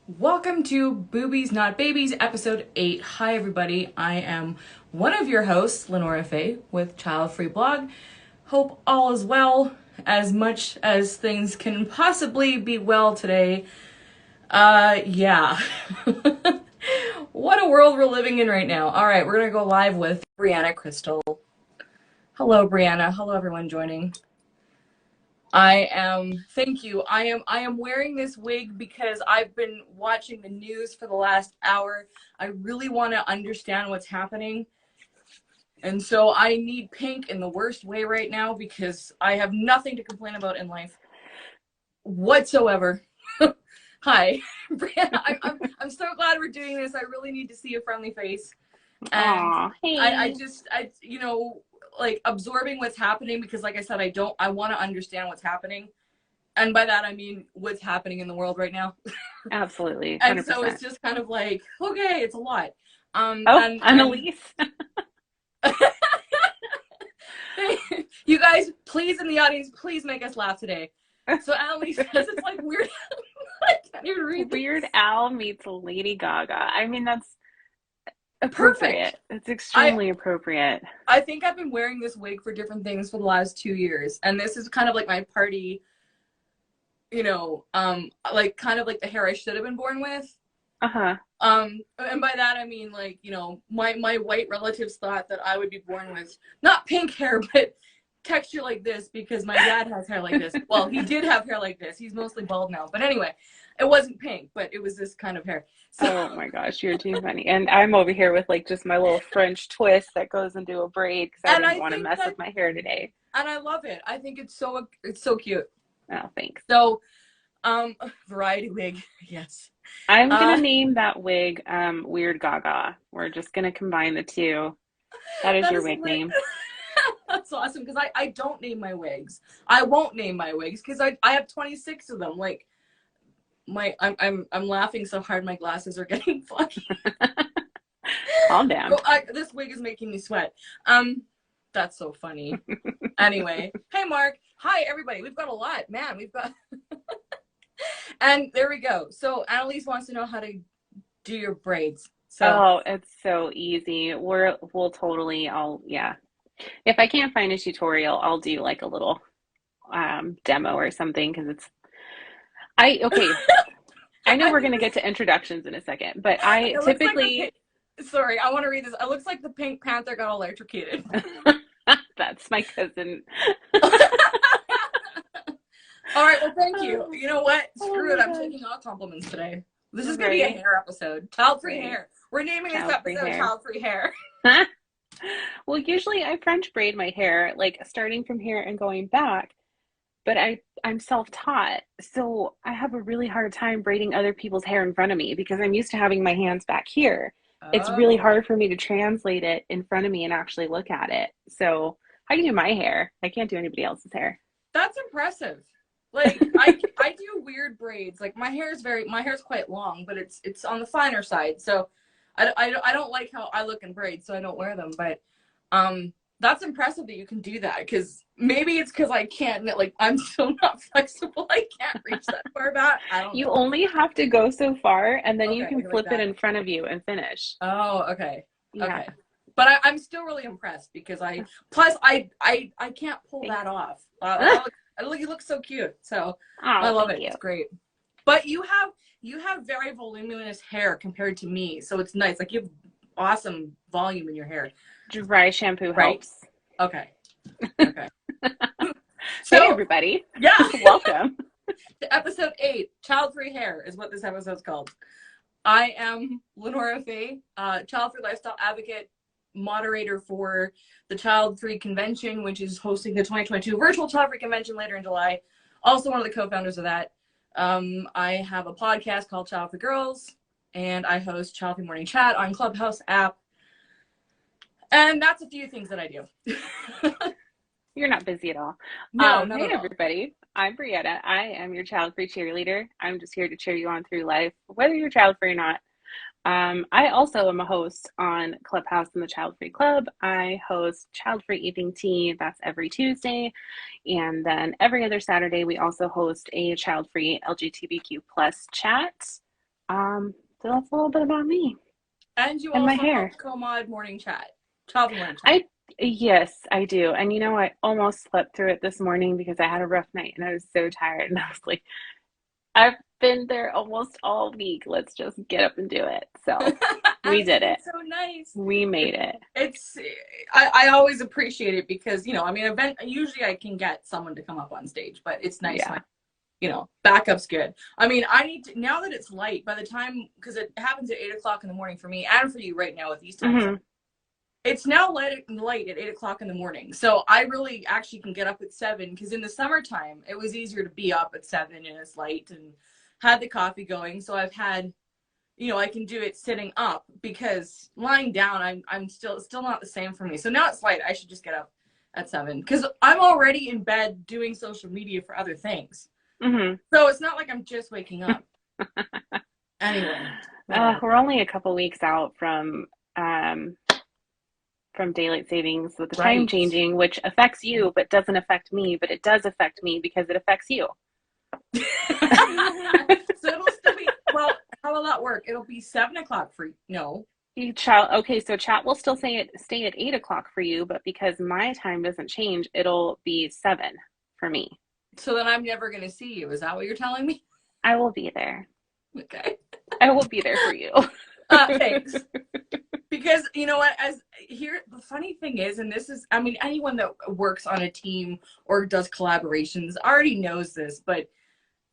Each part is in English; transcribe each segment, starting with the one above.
Welcome to Boobies Not Babies, episode 8. Hi, everybody. I am one of your hosts, LeNora with Childfree blog. Hope all is well, as much as things can possibly be well today. Yeah. What a world we're living in right now. All right, we're going to go live with Breanna Crystal. Hello, Breanna. Hello, everyone joining. Thank you. I am wearing this wig because I've been watching the news for the last hour. I really want to understand what's happening. And so I need pink in the worst way right now because I have nothing to complain about in life whatsoever. Hi, Brianna. I'm so glad we're doing this. I really need to see a friendly face. And Aw, hey. I like absorbing what's happening because like I said, I want to understand what's happening. And by that, I mean what's happening in the world right now. Absolutely. 100%. And so it's just kind of like, okay, it's a lot. Annalise. You guys, please, in the audience, please make us laugh today. So Annalise says it's like weird. I can't even read this. Weird Al meets Lady Gaga. I mean, that's appropriate. It's extremely appropriate. I think I've been wearing this wig for different things for the last 2 years. And this is kind of like my party, like kind of like the hair I should have been born with. Uh-huh. And by that I mean like, my white relatives thought that I would be born with not pink hair, but texture like this because my dad has hair like this. Well, he did have hair like this. He's mostly bald now. But anyway, it wasn't pink, but it was this kind of hair. So, oh my gosh, you're too funny. And I'm over here with like just my little French twist that goes into a braid because I didn't want to mess with my hair today. And I love it. I think it's so cute. Oh, thanks. So, variety wig, yes. I'm gonna name that wig Weird Gaga. We're just gonna combine the two. That is your wig name. That's awesome because I don't name my wigs. I won't name my wigs because I have 26 of them. Like I'm laughing so hard my glasses are getting foggy. Calm down. This wig is making me sweat. That's so funny. Anyway, hey Mark. Hi everybody. We've got a lot, man. We've got and there we go. So Annalise wants to know how to do your braids. So oh, it's so easy. Yeah. If I can't find a tutorial, I'll do like a little demo or something because okay. I know we're gonna get to introductions in a second, but I typically sorry, I want to read this. It looks like the Pink Panther got electrocuted. That's my cousin. All right, well, thank you. You know what? Screw it. I'm taking all compliments today. This is going to be a hair episode. Child-free hair. We're naming this episode Child-free hair. Well, usually I French braid my hair, like starting from here and going back, but I'm self-taught, so I have a really hard time braiding other people's hair in front of me because I'm used to having my hands back here. Oh. It's really hard for me to translate it in front of me and actually look at it. So I can do my hair. I can't do anybody else's hair. That's impressive. Like I do weird braids. Like my hair is quite long, but it's on the finer side. So I don't like how I look in braids, so I don't wear them. But that's impressive that you can do that because maybe it's because I can't. Like I'm so not flexible. I can't reach that far back. I don't know. You only have to go so far, and then you can flip it in front of you and finish. Oh, okay. Yeah. Okay. But I'm still really impressed because I can't pull that off. You look so cute, so I love it. It's great. But you have very voluminous hair compared to me, so it's nice. Like you have awesome volume in your hair. Dry shampoo helps. Okay. So hey everybody, yeah, welcome to episode 8. Child-free hair is what this episode's called. I am LeNora, child-free lifestyle advocate, moderator for the Childfree Convention, which is hosting the 2022 virtual Childfree Convention later in July. Also one of the co-founders of that. I have a podcast called Childfree Girls, and I host Childfree Morning Chat on Clubhouse app. And that's a few things that I do. You're not busy at all. No, hey everybody. I'm Breanna. I am your child-free cheerleader. I'm just here to cheer you on through life, whether you're child-free or not. I also am a host on Clubhouse in the Childfree Club. I host Childfree Evening Tea. That's every Tuesday. And then every other Saturday, we also host a Childfree LGBTQ plus chat. So that's a little bit about me And you and my also help hair. co-mod morning chat, travel morning chat. I Yes, I do. And you know, I almost slept through it this morning because I had a rough night and I was so tired. And I was like, I've been there almost all week. Let's just get up and do it. So we And did it. it's so nice. We made it. It's I always appreciate it because, you know, I mean, usually I can get someone to come up on stage, but it's nice when, Yeah. you know, backup's good. I mean, I need to, now that it's light, by the time, because it happens at 8 o'clock in the morning for me and for you right now with these times, Hmm. it's now light at 8 o'clock in the morning. So I really actually can get up at 7, because in the summertime, it was easier to be up at 7 and it's light and had the coffee going. So I've had, you know, I can do it sitting up, because lying down, I'm still not the same for me. So now it's light. I should just get up at 7, because I'm already in bed doing social media for other things. Hmm. So it's not like I'm just waking up. Anyway, whatever. We're only a couple weeks out um, from daylight savings with the time Right. changing, which affects you but doesn't affect me, but it does affect me because it affects you. So it'll still be, well, how will that work? It'll be 7 o'clock for you. No. Okay, so chat will still stay at 8 o'clock for you, but because my time doesn't change, it'll be 7 for me. So then I'm never going to see you. Is that what you're telling me? I will be there. Okay. I will be there for you. Thanks. Because you know what, the funny thing is, and this is, I mean, anyone that works on a team or does collaborations already knows this, but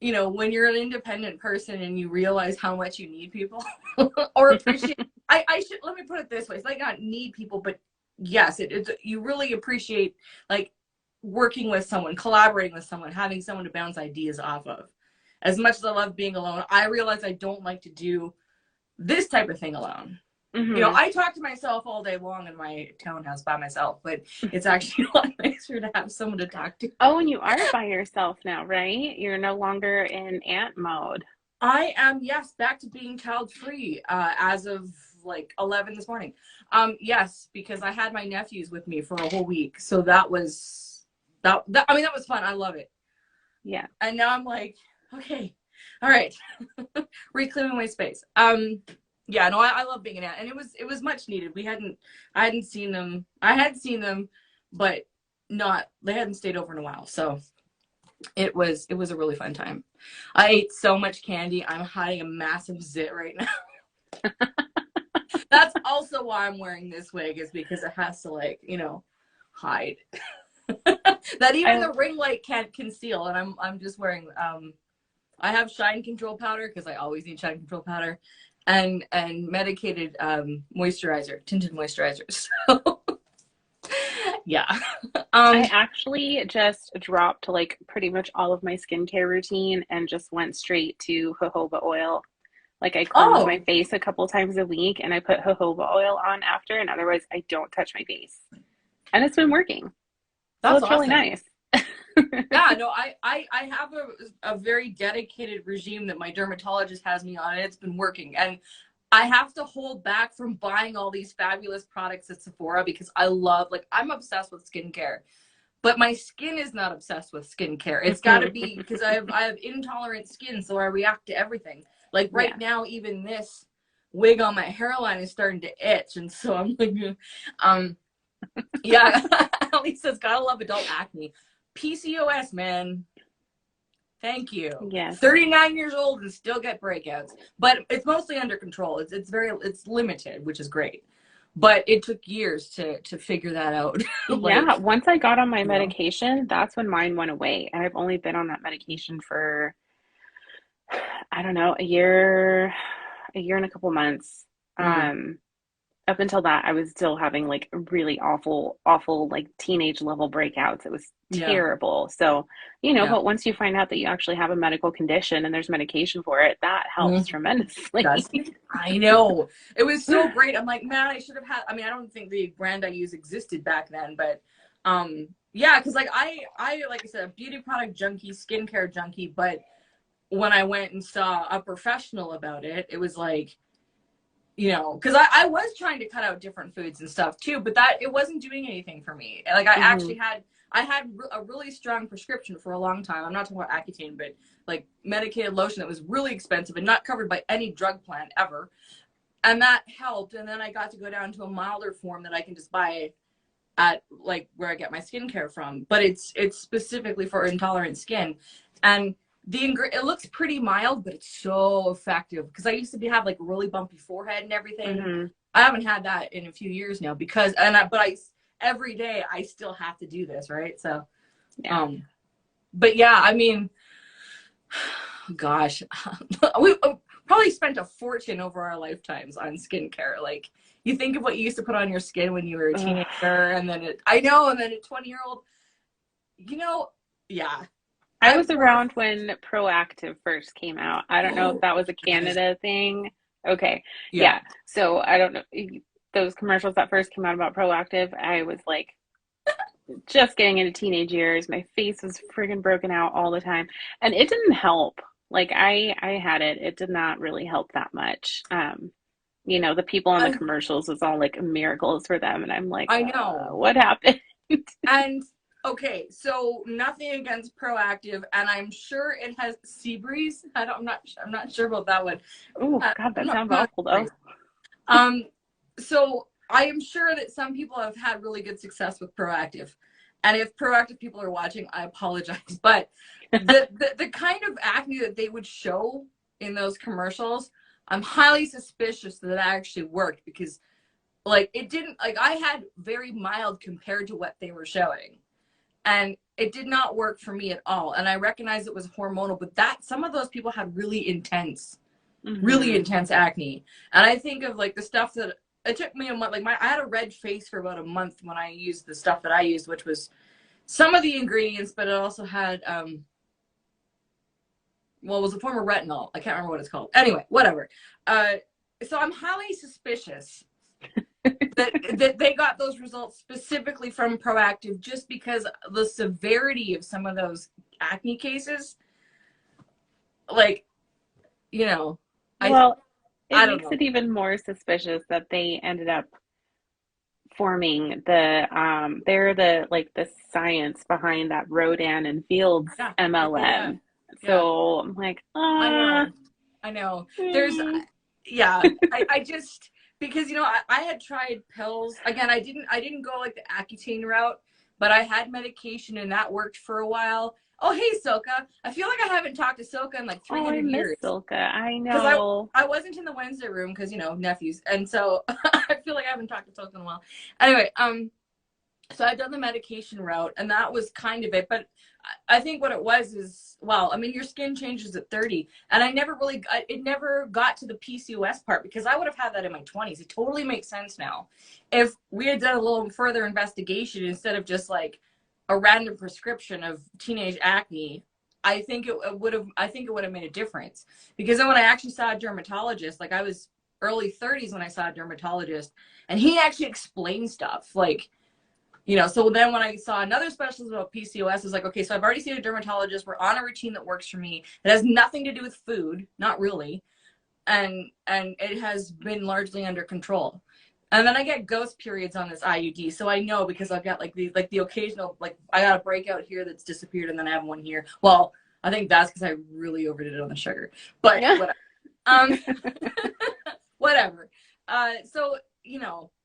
you know, when you're an independent person and you realize how much you need people or appreciate, I should, let me put it this way. It's like not need people, but yes, it's, you really appreciate like working with someone, collaborating with someone, having someone to bounce ideas off of. As much as I love being alone, I realize I don't like to do this type of thing alone. You know, Hmm. I talk to myself all day long in my townhouse by myself, but it's actually a lot nicer to have someone to talk to. Oh, and you are by yourself now, right? You're no longer in aunt mode. I am, yes, back to being child free as of like 11 this morning. Yes, because I had my nephews with me for a whole week, so that was that. I mean, that was fun. I love it. Yeah. And now I'm like, okay, all right, reclaiming my space. Yeah, no, I love being an aunt, and it was much needed. I hadn't seen them. I had seen them, but not, they hadn't stayed over in a while, so it was a really fun time. I ate so much candy. I'm hiding a massive zit right now. That's also why I'm wearing this wig, is because it has to, like, you know, hide. That even I the ring light can't conceal, and I'm just wearing I have shine control powder because I always need shine control powder, and medicated moisturizer, tinted moisturizer. So yeah. I um actually just dropped like pretty much all of my skincare routine and just went straight to jojoba oil. Like I cleanse my oh, face a couple times a week and I put jojoba oil on after, and otherwise I don't touch my face. And it's been working. So that's it's really awesome. nice. Yeah, no, I have a very dedicated regime that my dermatologist has me on, and it's been working. And I have to hold back from buying all these fabulous products at Sephora because I love, like, I'm obsessed with skincare, but my skin is not obsessed with skincare. It's got to be because I have intolerant skin, so I react to everything. Like right Yeah. now, even this wig on my hairline is starting to itch, and so I'm like, um, yeah. Ellie says, "Gotta love adult acne, PCOS, man." Thank you. Yes. 39 years old and still get breakouts, but it's mostly under control. It's limited, which is great. But it took years to figure that out. Yeah. Like, Once I got on my you know. medication, that's when mine went away. And I've only been on that medication for, I don't know, a year and a couple months. Mm, Um, Up until that, I was still having like really awful, awful, like teenage level breakouts. It was yeah, terrible. So, you know, yeah. but once you find out that you actually have a medical condition and there's medication for it, that helps Mm, tremendously. does it? I know. It was so great. I'm like, man, I should have had, I mean, I don't think the brand I use existed back then, but yeah, because like I like I said, a beauty product junkie, skincare junkie, but when I went and saw a professional about it, it was like, you know, because I was trying to cut out different foods and stuff too, but that it wasn't doing anything for me. Like I Hmm. actually had, I had a really strong prescription for a long time. I'm not talking about Accutane, but like medicated lotion that was really expensive and not covered by any drug plan ever. And that helped. And then I got to go down to a milder form that I can just buy at like where I get my skincare from. But it's specifically for intolerant skin. And it looks pretty mild, but it's so effective. Because I used to have like a really bumpy forehead and everything. Mm-hmm. I haven't had that in a few years now because every day I still have to do this, right? So, yeah. But yeah, I mean, gosh, we probably spent a fortune over our lifetimes on skincare. Like, you think of what you used to put on your skin when you were a teenager, and then a 20-year-old, yeah. I was around when Proactive first came out. I don't know if that was a Canada thing. Okay. Yeah. So I don't know. Those commercials that first came out about Proactive, I was like just getting into teenage years. My face was friggin' broken out all the time. And it didn't help. Like I had it. It did not really help that much. The people on the commercials, it's all like miracles for them. And I'm like, I know. What happened? And okay, so nothing against Proactive, and I'm sure it has sea breeze. I'm not sure about that one. Oh God, that sounds awful though. So I am sure that some people have had really good success with Proactive, and if Proactive people are watching, I apologize. But the kind of acne that they would show in those commercials, I'm highly suspicious that actually worked because, like, it didn't. Like, I had very mild compared to what they were showing. And it did not work for me at all. And I recognize it was hormonal, but some of those people had really intense acne. And I think of like the stuff that it took me a month. Like I had a red face for about a month when I used the stuff that I used, which was some of the ingredients, but it also had, it was a form of retinol. I can't remember what it's called. Anyway, whatever. So I'm highly suspicious that they got those results specifically from Proactive just because the severity of some of those acne cases, like, it makes it even more suspicious that they ended up forming they're the science behind that Rodan and Fields MLM. So I'm like, I know. There's I just, because I had tried pills. Again, I didn't go like the Accutane route, but I had medication and that worked for a while. Oh, hey, Silka. I feel like I haven't talked to Silka in like 300 years. Silka, I know. I wasn't in the Wednesday room because, nephews. And so I feel like I haven't talked to Silka in a while. Anyway, so I've done the medication route and that was kind of it. But I think what it was is, your skin changes at 30. And it never got to the PCOS part because I would have had that in my 20s. It totally makes sense now. If we had done a little further investigation instead of just like a random prescription of teenage acne, I think it would have made a difference. Because then when I actually saw a dermatologist, like I was early 30s when I saw a dermatologist, and he actually explained stuff like, so then when I saw another specialist about PCOS, I was like, okay, so I've already seen a dermatologist. We're on a routine that works for me. It has nothing to do with food, not really. And it has been largely under control. And then I get ghost periods on this IUD. So I know because I've got like the occasional, like I got a breakout here that's disappeared and then I have one here. Well, I think that's because I really overdid it on the sugar, but whatever. So,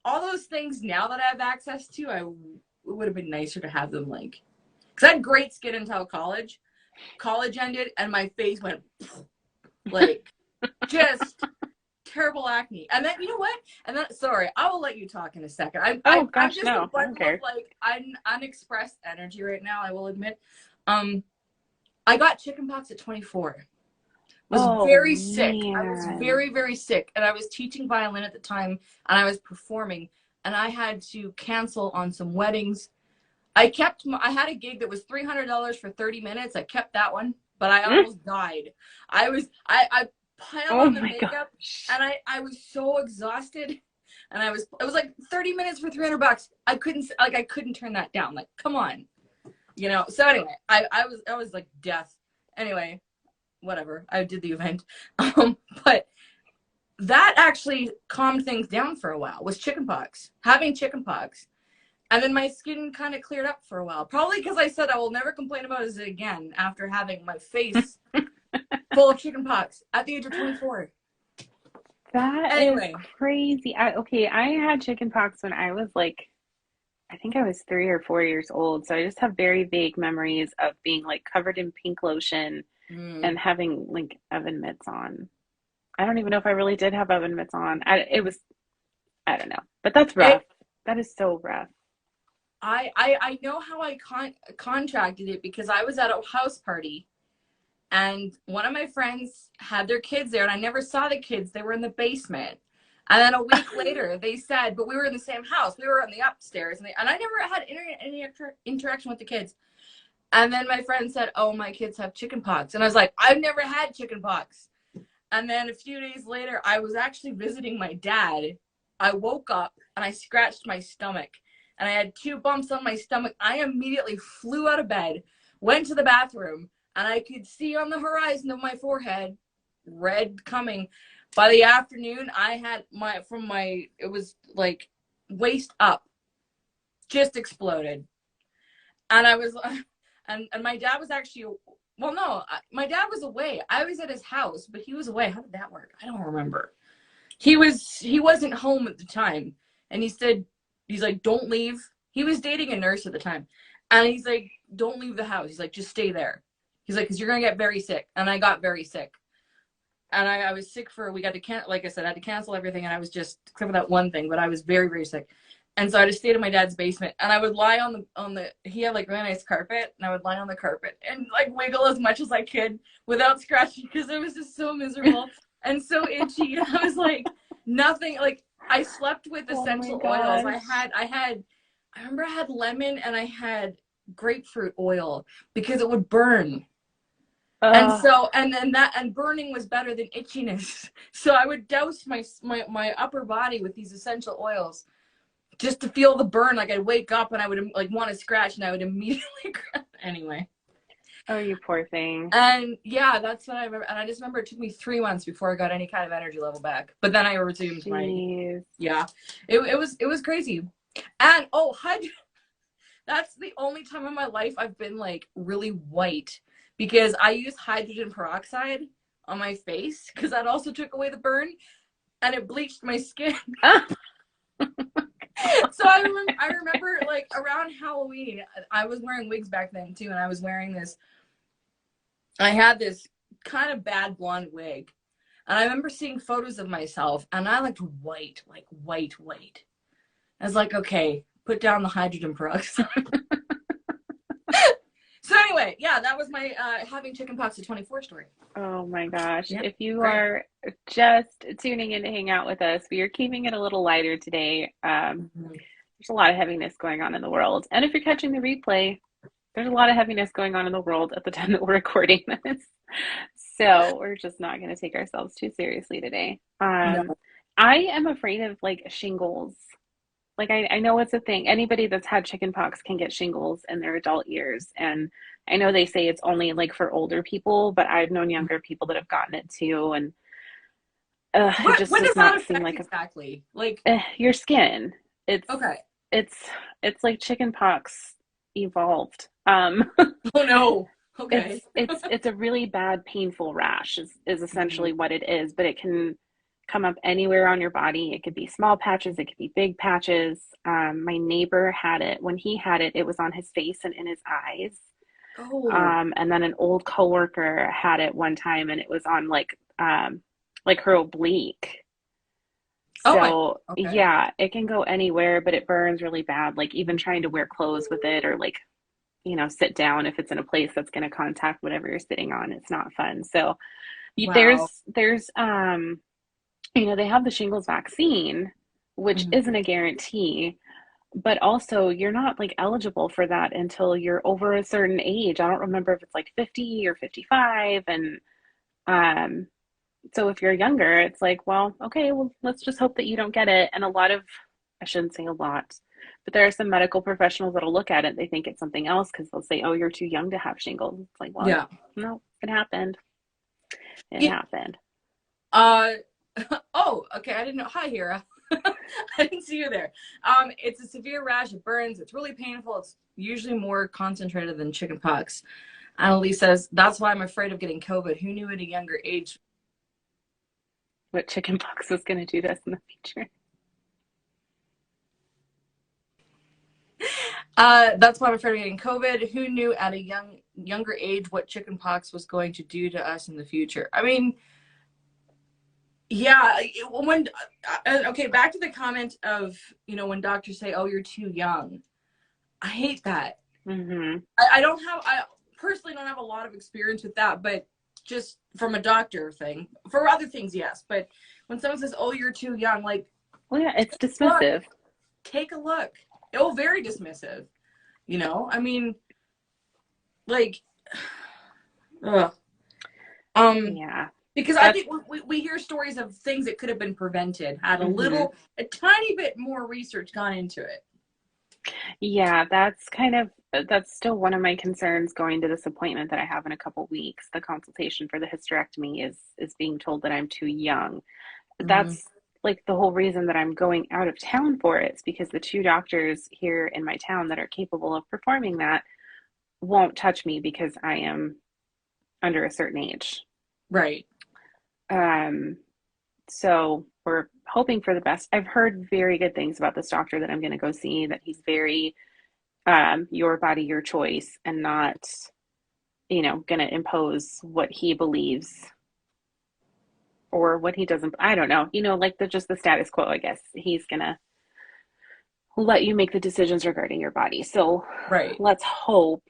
all those things now that I have access to, it would have been nicer to have them like, because I had great skin until college. College ended and my face went like just terrible acne. And then, you know what? And then, sorry, I will let you talk in a second. I'm just a bundle of like unexpressed energy right now, I will admit. I got chickenpox at 24. Was very sick. I was very, very sick. And I was teaching violin at the time and I was performing and I had to cancel on some weddings. I had a gig that was $300 for 30 minutes. I kept that one, but I almost died. I piled on the makeup and I was so exhausted and it was like 30 minutes for $300. I couldn't turn that down. Like, come on. So anyway, I was like death. Anyway, whatever. I did the event. But that actually calmed things down for a while was chickenpox. Having chickenpox. And then my skin kind of cleared up for a while. Probably because I said I will never complain about it again after having my face full of chickenpox at the age of 24. That is Anyway, crazy. Okay, I had chickenpox when I was like, I think I was 3 or 4 years old. So I just have very vague memories of being like covered in pink lotion mm, and having like oven mitts on. I don't even know if I really did have oven mitts on. It was, I don't know, but that's it rough. That is so rough. I know how I contracted it because I was at a house party and one of my friends had their kids there and I never saw the kids. They were in the basement. And then a week later, they said, but we were in the same house. We were on the upstairs, and I never had any interaction with the kids. And then my friend said, "Oh, my kids have chickenpox," and I was like, "I've never had chickenpox." And then a few days later, I was actually visiting my dad. I woke up and I scratched my stomach and I had two bumps on my stomach. I immediately flew out of bed, went to the bathroom, and I could see on the horizon of my forehead red coming. By the afternoon, I had it was like waist up, just exploded. And I was, and my dad was actually, well, no, my dad was away. I was at his house, but he was away. How did that work? I don't remember. He wasn't home at the time, and he's like, don't leave. He was dating a nurse at the time, and he's like, don't leave the house. He's like, just stay there. He's like, because you're gonna get very sick, and I got very sick, and I was sick for a week. I had to like I said, I had to cancel everything, and I was just except for that one thing, but I was very very sick. And so I just stayed in my dad's basement, and I would lie on the he had like really nice carpet, and I would lie on the carpet and like wiggle as much as I could without scratching because it was just so miserable and so itchy. And I was like nothing. Like I slept with Oh my essential oils. gosh. I remember I had lemon and I had grapefruit oil because it would burn. And Uh, so and burning was better than itchiness. So I would douse my upper body with these essential oils just to feel the burn. Like I'd wake up and I would like want to scratch and I would immediately anyway. oh, you poor thing. And yeah, that's what I remember. And I just remember it took me 3 months before I got any kind of energy level back. But then I resumed my Jeez. yeah. It was crazy. And oh, that's the only time in my life I've been like really white because I used hydrogen peroxide on my face because that also took away the burn and it bleached my skin. So I remember like around Halloween, I was wearing wigs back then too, and I was wearing this. I had this kind of bad blonde wig, and I remember seeing photos of myself, and I looked white, like white, white. I was like, okay, put down the hydrogen peroxide. So anyway, yeah, that was my having chickenpox at 24 story. Oh my gosh. Yeah, If you great. are just tuning in to hang out with us, we are keeping it a little lighter today. Mhm. There's a lot of heaviness going on in the world. And if you're catching the replay, there's a lot of heaviness going on in the world at the time that we're recording this. So we're just not going to take ourselves too seriously today. No. I am afraid of like shingles. Like I know it's a thing. Anybody that's had chickenpox can get shingles in their adult years. And I know they say it's only like for older people, but I've known younger people that have gotten it too. And it just What does does that not seem affect like exactly? Like, your skin. It's okay. it's it's like chickenpox evolved. Oh no. It's Okay. it's a really bad, painful rash is essentially what it is, but it can come up anywhere on your body. It could be small patches, it could be big patches. My neighbor had it. When he had it, it was on his face and in his eyes. Oh. And then an old coworker had it one time, and it was on like her oblique. Oh my. So Okay. yeah, it can go anywhere, but it burns really bad. Like even trying to wear clothes with it, or like sit down if it's in a place that's going to contact whatever you're sitting on. It's not fun. So Wow. there's they have the shingles vaccine, which Mhm. isn't a guarantee, but also you're not like eligible for that until you're over a certain age. I don't remember if it's like 50 or 55. And um, so if you're younger, it's like, well, okay, well, let's just hope that you don't get it. And a lot of, I shouldn't say a lot, but there are some medical professionals that'll look at it. They think it's something else because they'll say, oh, you're too young to have shingles. It's like, well, Yeah. no, it happened. It Yeah. happened. Uh. Oh. Okay. I didn't know. Hi, Hira. I didn't see you there. It's a severe rash. It burns. It's really painful. It's usually more concentrated than chickenpox. Annalise says, that's why I'm afraid of getting COVID. Who knew at a younger age? What chickenpox was going to do to us in the future. That's why I'm afraid of getting COVID. Who knew at a younger age what chickenpox was going to do to us in the future? I mean, yeah, okay, back to the comment of, when doctors say, oh, you're too young. I hate that. Mm-hmm. I personally don't have a lot of experience with that, but just from a doctor thing. For other things, yes. But when someone says, oh, you're too young, like, well, yeah, it's dismissive. Take a look. Oh, very dismissive. I mean, like, ugh. Yeah. Because I think we hear stories of things that could have been prevented, had a tiny bit more research gone into it. Yeah, that's still one of my concerns going to this appointment that I have in a couple weeks. The consultation for the hysterectomy is being told that I'm too young. That's like the whole reason that I'm going out of town for it. It's because the two doctors here in my town that are capable of performing that won't touch me because I am under a certain age. Right. So we're hoping for the best. I've heard very good things about this doctor that I'm going to go see, that he's very your body, your choice, and not, going to impose what he believes or what he doesn't. I don't know, like just the status quo, I guess. He's going to let you make the decisions regarding your body. So let's hope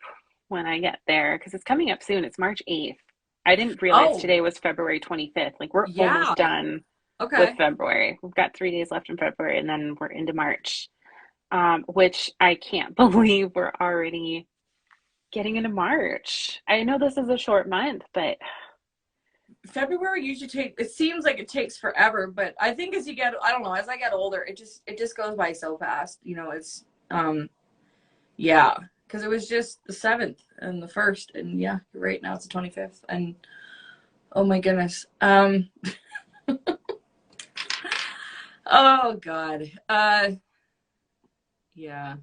when I get there, because it's coming up soon. It's March 8th. I didn't realize today was February 25th. Like, we're almost done with February. We've got 3 days left in February, and then we're into March, which I can't believe we're already getting into March. I know this is a short month, but February usually it seems like it takes forever, but I think as I get older, it just goes by so fast. It's, yeah. Because it was just the 7th and the 1st, and yeah, you're right, now it's the 25th, and oh my goodness. Oh God. Yeah.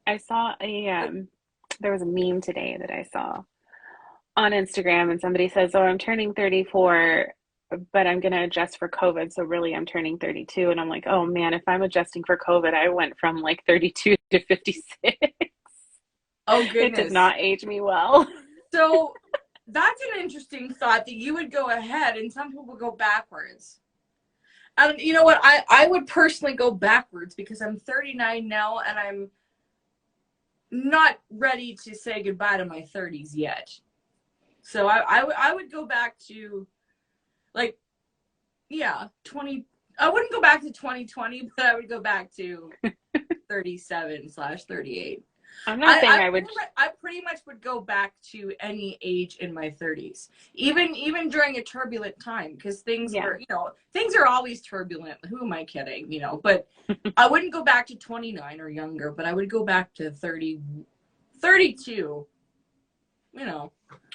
I saw there was a meme today that I saw on Instagram, and somebody says, oh, I'm turning 34, but I'm going to adjust for COVID, so really I'm turning 32, and I'm like, oh man, if I'm adjusting for COVID, I went from like 32 to 56. Oh, goodness. It did not age me well. So that's an interesting thought, that you would go ahead and some people go backwards. You know what? I would personally go backwards because I'm 39 now and I'm not ready to say goodbye to my 30s yet. So I would go back to, like, yeah, 20. I wouldn't go back to 2020, but I would go back to 37/38. I'm not saying I would. I pretty much would go back to any age in my 30s, even during a turbulent time, because things were, things are always turbulent. Who am I kidding? But I wouldn't go back to 29 or younger, but I would go back to 30, 32.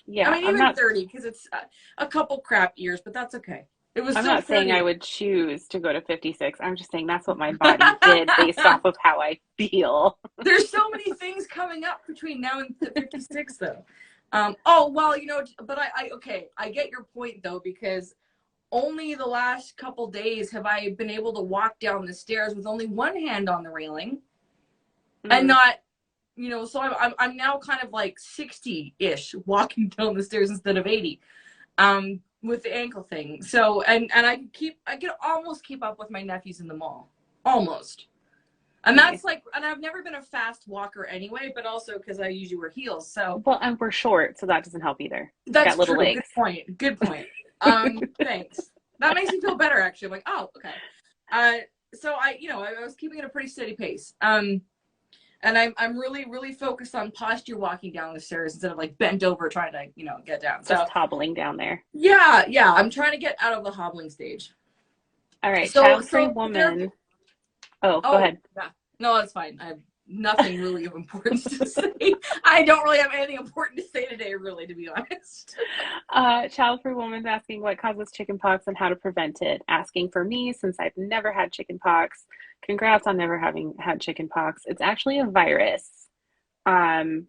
Yeah, I mean, even 30, because it's a couple crap years, but that's okay. I'm not saying I would choose to go to 56. I'm just saying that's what my body did based off of how I feel. There's so many things coming up between now and 56, though. Oh, well, but I get your point, though, because only the last couple days have I been able to walk down the stairs with only one hand on the railing and not, so I'm now kind of like 60-ish walking down the stairs instead of 80. With the ankle thing. So, and I can almost keep up with my nephews in the mall. Almost. And that's like, and I've never been a fast walker anyway, but also because I usually wear heels. So, well, and we're short, so that doesn't help either. That's got little true. legs. Good point. Thanks. That makes me feel better, actually. I'm like, oh, okay. So I was keeping it a pretty steady pace. And I'm really, really focused on posture walking down the stairs instead of like bent over trying to, get down. Just hobbling down there. Yeah. I'm trying to get out of the hobbling stage. All right, child-free woman. Go ahead. Yeah. No, that's fine. nothing really of importance to say. I don't really have anything important to say today, really, to be honest. Childfree woman's asking what causes chickenpox and how to prevent it. Asking for me since I've never had chickenpox. Congrats on never having had chickenpox. It's actually a virus. Um,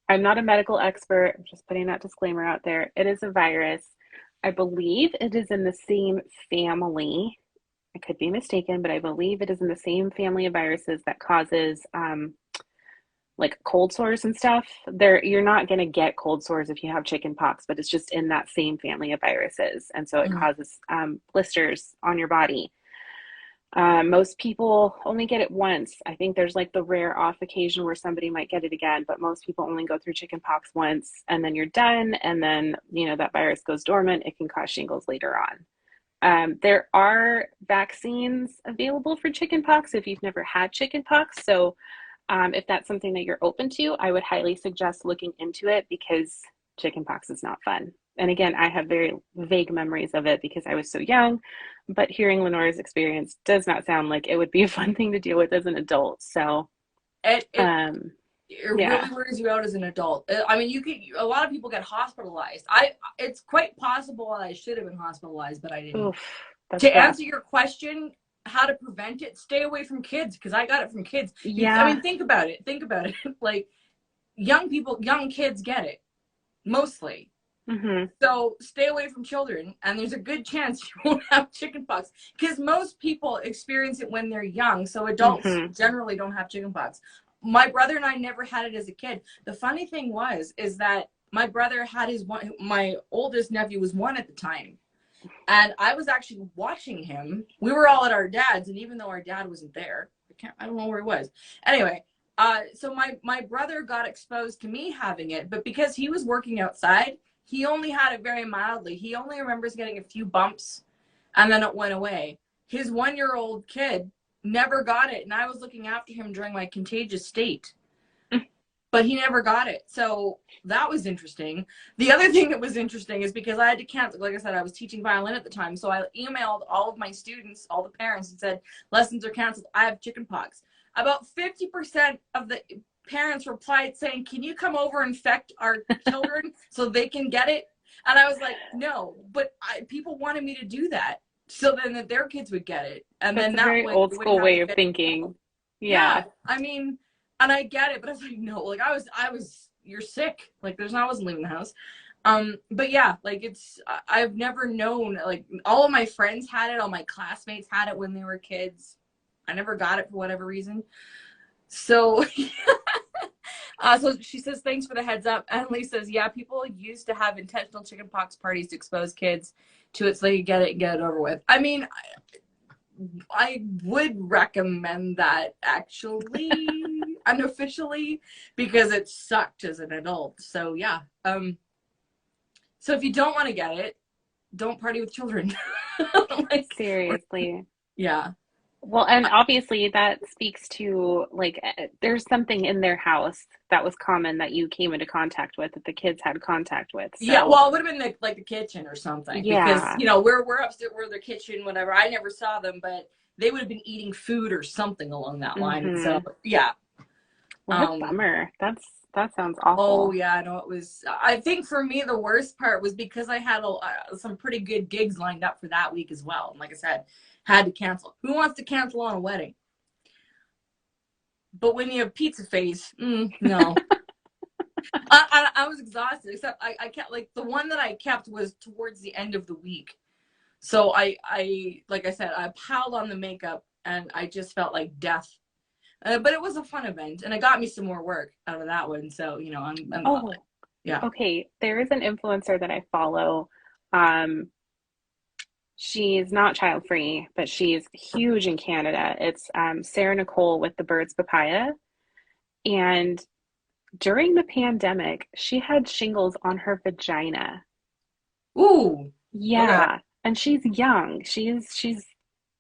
I'm not a medical expert. I'm just putting that disclaimer out there. It is a virus. I believe it is in the same family. I could be mistaken, but I believe it is in the same family of viruses that causes like cold sores and stuff. You're not going to get cold sores if you have chicken pox, but it's just in that same family of viruses. And so it causes blisters on your body. Most people only get it once. I think there's like the rare off occasion where somebody might get it again, but most people only go through chicken pox once and then you're done. And then, you know, that virus goes dormant. It can cause shingles later on. There are vaccines available for chickenpox if you've never had chickenpox. So if that's something that you're open to, I would highly suggest looking into it because chickenpox is not fun. And again, I have very vague memories of it because I was so young, but hearing LeNora's experience does not sound like it would be a fun thing to deal with as an adult. So it really wears you out as an adult. I mean, a lot of people get hospitalized. It's quite possible I should have been hospitalized, but I didn't. Oof, to answer your question, how to prevent it, stay away from kids, because I got it from kids. Yeah. I mean, think about it. Like, young kids get it, mostly. Mm-hmm. So stay away from children, and there's a good chance you won't have chickenpox, because most people experience it when they're young. So adults generally don't have chickenpox. My brother and I never had it as a kid. The funny thing is that my brother had my oldest nephew was 1 at the time. And I was actually watching him. We were all at our dad's, and even though our dad wasn't there, I don't know where he was. Anyway, so my brother got exposed to me having it, but because he was working outside, he only had it very mildly. He only remembers getting a few bumps, and then it went away. His 1-year-old kid never got it, and I was looking after him during my contagious state. But he never got it. So that was interesting. The other thing that was interesting is because I had to cancel, like I said, I was teaching violin at the time. So I emailed all of my students, all the parents, and said, lessons are canceled. I have chickenpox. About 50% of the parents replied saying, can you come over and infect our children so they can get it? And I was like, no, but people wanted me to do that so then that their kids would get it. And That's then a very old school way of thinking. Yeah. I mean, and I get it, but I was like, no, like you're sick. Like I wasn't leaving the house. But yeah, like I've never known, like all of my friends had it. All my classmates had it when they were kids. I never got it for whatever reason. So, so she says, thanks for the heads up. Emily says, yeah, people used to have intentional chickenpox parties to expose kids to it so they could get it and get it over with. I mean, I would recommend that actually unofficially because it sucked as an adult. So yeah. So if you don't want to get it, don't party with children. Like, seriously. Yeah. Well, and obviously that speaks to like there's something in their house that was common that you came into contact with that the kids had contact with. So. Yeah, well, it would have been like the kitchen or something. Yeah. Because, you know, we're upstairs, we're the kitchen, whatever. I never saw them, but they would have been eating food or something along that line. So, yeah. What a bummer. That sounds awful. Oh, yeah, no, it was. I think for me, the worst part was because I had some pretty good gigs lined up for that week as well. And like I said, had to cancel. Who wants to cancel on a wedding? But when you have pizza face, no. I was exhausted, except I kept, like, the one that I kept was towards the end of the week. So I like I said, I piled on the makeup and I just felt like death. But it was a fun event and it got me some more work out of that one. So, you know, I'm glad. Yeah. Okay. There is an influencer that I follow. She's not child free, but she's huge in Canada. It's Sarah Nicole with the Birds Papaya. And during the pandemic, she had shingles on her vagina. Ooh. Yeah. Okay. And she's young. She's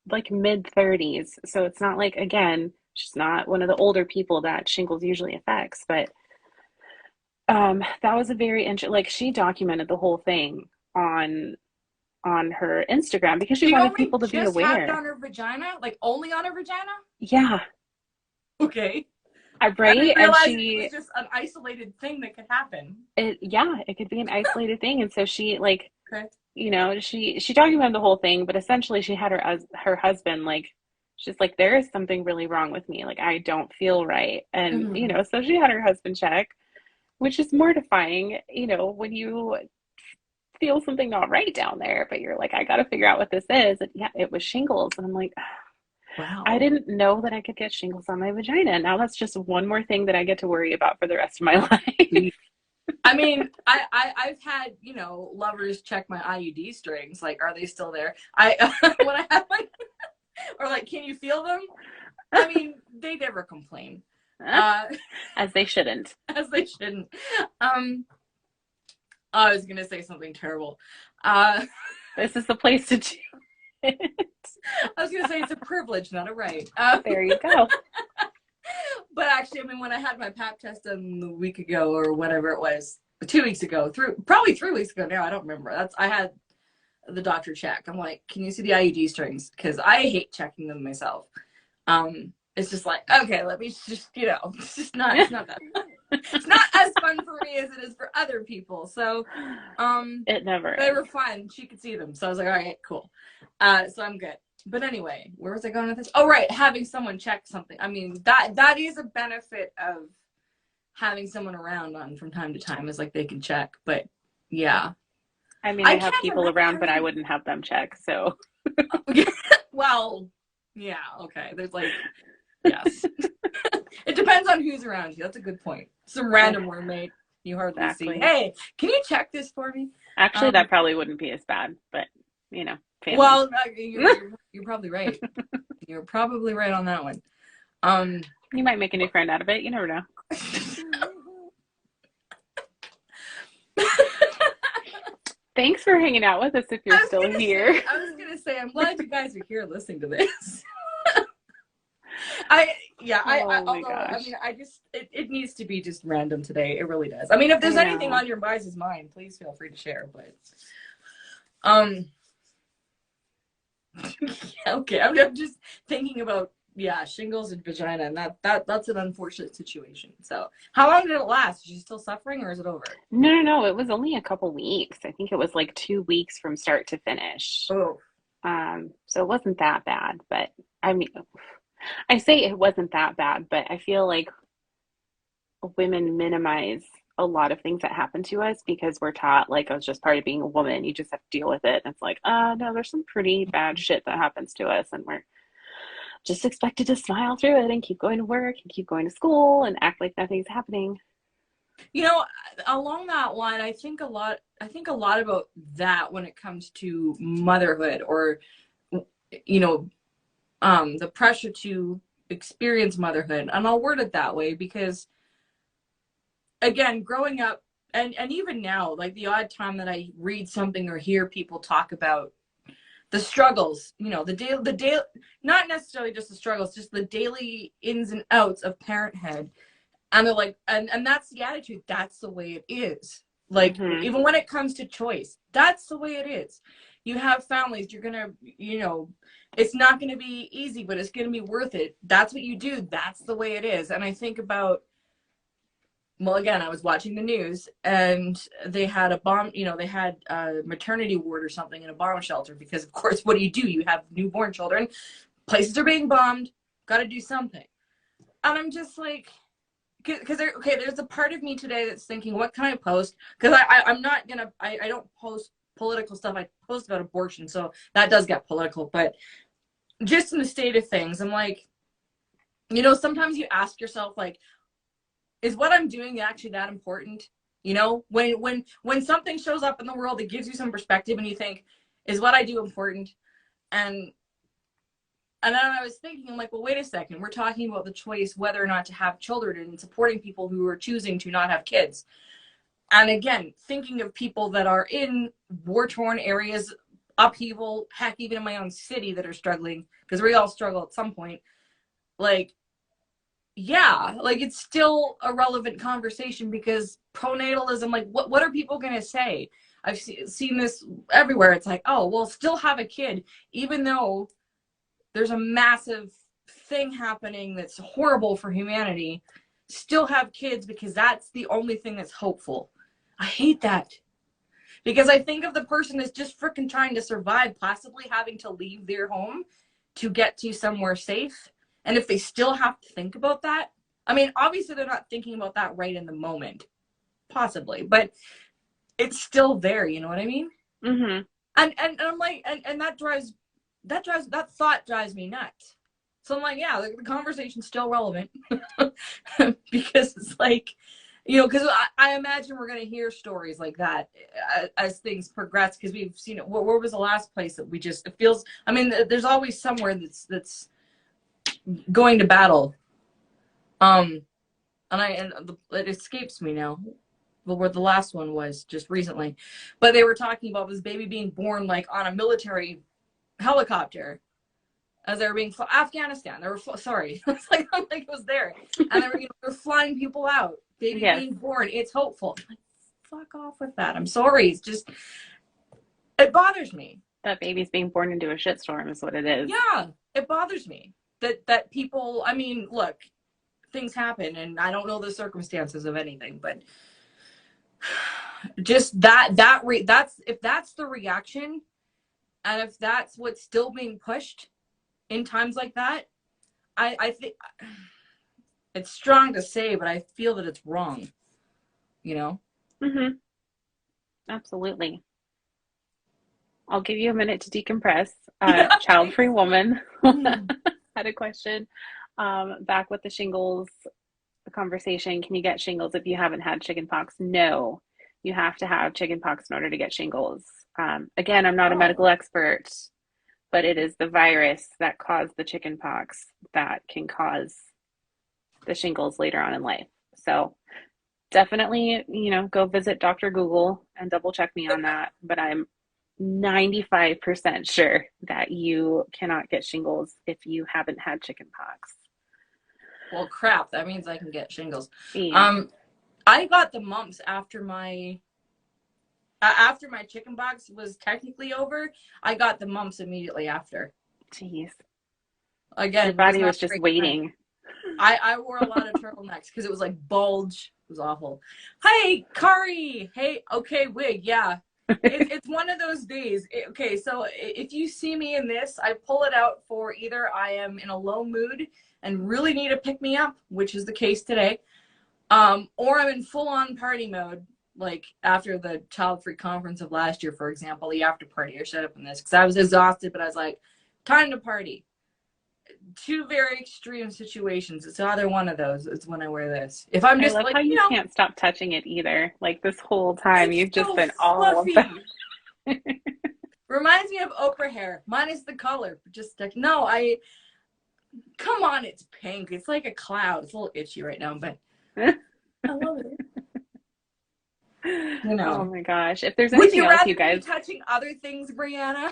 like mid-30s. So it's not like, again, she's not one of the older people that shingles usually affects. But that was a very interesting, like she documented the whole thing on her Instagram because she wanted people to be aware. Had it on her vagina? Like only on her vagina? Yeah. Okay. I didn't Right? And realize it was just an isolated thing that could happen. yeah, it could be an isolated thing. And so she like, Okay. you know, she documented the whole thing, but essentially she had her husband like, she's like, there is something really wrong with me. Like I don't feel right. And, you Mhm. know, so she had her husband check, which is mortifying, you know, when you feel something not right down there, but you're like, I got to figure out what this is. And yeah, it was shingles. And I'm like, I Wow. didn't know that I could get shingles on my vagina. Now that's just one more thing that I get to worry about for the rest of my life. I mean, I've had, you know, lovers check my IUD strings. Like, are they still there? When I have like, or like, can you feel them? I mean, they never complain. Uh, As they shouldn't. as they shouldn't. Um, I was gonna say something terrible. Uh, This is the place to do it. I was gonna say it's a privilege, not a right. There you go. But actually, I mean, when I had my pap test done a week ago or whatever it was, 2 weeks ago, probably 3 weeks ago now, I don't remember. I had the doctor check. I'm like, can you see the IUD strings? Because I hate checking them myself. It's just like, okay, let me just, you know, it's not that it's not as fun for me as it is for other people. So, It never they is. were fun. She could see them. So I was like, all right, cool. So I'm good. But anyway, where was I going with this? Oh, right. Having someone check something. I mean, that is a benefit of having someone around on from time to time is like they can check. But yeah, I mean, I I have can't people imagine around, but I having, wouldn't have them check. So, well, yeah, okay. There's like, yes. It depends on who's around you. That's a good point. Some random roommate you hardly see. exactly. Hey, can you check this for me? Actually, Um, that probably wouldn't be as bad, but you know, family. well, you're probably right. You're probably right on that one. Um, You might make a new friend out of it. You never know. Thanks for hanging out with us if you're still here. I was gonna say, I'm glad you guys are here listening to this. Oh my Although, I gosh. mean, it needs to be just random today. It really does. I mean, if I there's anything know. on your guys' mind, please feel free to share. But, um, okay, I'm just thinking about, yeah, shingles and vagina, and that's an unfortunate situation. So, how long did it last? Is she still suffering, or is it over? No, no, no. It was only a couple weeks. I think it was like 2 weeks from start to finish. Oh, So it wasn't that bad, but I mean, I say it wasn't that bad, but I feel like women minimize a lot of things that happen to us because we're taught like it's just part of being a woman. You just have to deal with it. And it's like, no, there's some pretty bad shit that happens to us, and we're just expected to smile through it and keep going to work and keep going to school and act like nothing's happening. you know, along that line, I think a lot about that when it comes to motherhood, or you know, the pressure to experience motherhood. And I'll word it that way because, again, growing up, and even now, like the odd time that I read something or hear people talk about the struggles, you know, the daily, not necessarily just the struggles, just the daily ins and outs of parenthood. And they're like, and that's the attitude. That's the way it is. Like, Hmm. even when it comes to choice, that's the way it is. You have families, you're going to, you know, it's not going to be easy, but it's going to be worth it. That's what you do. That's the way it is. And I think about, well, again, I was watching the news and they had a bomb, you know, they had a maternity ward or something in a bomb shelter because, of course, what do? You have newborn children, places are being bombed, got to do something. And I'm just like, because there's a part of me today that's thinking, what can I post? Because I'm not gonna, I don't post political stuff. I post about abortion, so that does get political. But just in the state of things, I'm like, you know, sometimes you ask yourself, like, is what I'm doing actually that important? You know, when something shows up in the world that gives you some perspective, and you think, is what I do important? And And then I was thinking, I'm like, well, wait a second. We're talking about the choice whether or not to have children and supporting people who are choosing to not have kids. And again, thinking of people that are in war-torn areas, upheaval, heck, even in my own city that are struggling, because we all struggle at some point. Like, yeah, like it's still a relevant conversation because pronatalism, like, what are people going to say? I've seen this everywhere. It's like, oh, well, still have a kid, even though there's a massive thing happening that's horrible for humanity. still have kids because that's the only thing that's hopeful. I hate that. Because I think of the person that's just freaking trying to survive, possibly having to leave their home to get to somewhere safe. And if they still have to think about that, I mean, obviously they're not thinking about that right in the moment, possibly, but it's still there. You know what I mean? Mm-hmm. And I'm like, and that thought drives me nuts. So I'm like, yeah, the conversation's still relevant because it's like, you know, because I imagine we're going to hear stories like that as things progress, because we've seen it. Where was the last place that we just, it feels, I mean, there's always somewhere that's going to battle. It escapes me now, but where the last one was just recently, but they were talking about this baby being born like on a military helicopter as they were being Afghanistan. They were sorry, it's like I'm like it was there, and they were, you know, they're flying people out. Baby Yes. being born, it's hopeful. I'm like, fuck off with that. I'm sorry. It's just, it bothers me. That baby's being born into a shitstorm is what it is. Yeah, it bothers me that people. I mean, look, things happen, and I don't know the circumstances of anything, but just that's if that's the reaction, and if that's what's still being pushed in times like that, I think it's strong to say, but I feel that it's wrong. You know? Mm-hmm. Absolutely. I'll give you a minute to decompress. Child-free woman had a question. Back with the shingles conversation. Can you get shingles if you haven't had chickenpox? No, you have to have chickenpox in order to get shingles. Again, I'm not a medical expert, but it is the virus that caused the chickenpox that can cause the shingles later on in life. So definitely, you know, go visit Dr. Google and double check me on that. But I'm 95% sure that you cannot get shingles if you haven't had chickenpox. Well, crap. That means I can get shingles. Yeah. I got the mumps after my chickenpox was technically over. I got the mumps immediately after. Jeez. Again, Your body was just waiting. I wore a lot of turtlenecks because it was like bulge. It was awful. Hey, Kari. Hey, okay, wig. Yeah. It's one of those days. Okay, so if you see me in this, I pull it out for either I am in a low mood and really need to pick me up, which is the case today, or I'm in full-on party mode, like after the Childfree conference of last year, for example, the after party. I showed up in this because I was exhausted, but I was like, time to party. Two very extreme situations. It's either one of those. It's when I wear this. If I'm just I love like, how you know, can't stop touching it either. Like this whole time, you've just so been all about. Reminds me of Oprah hair, minus the color. Just like, no, come on, it's pink. It's like a cloud. It's a little itchy right now, but I love it. You know. Oh my gosh! If there's Would anything you else, rather you guys be touching other things, Breanna?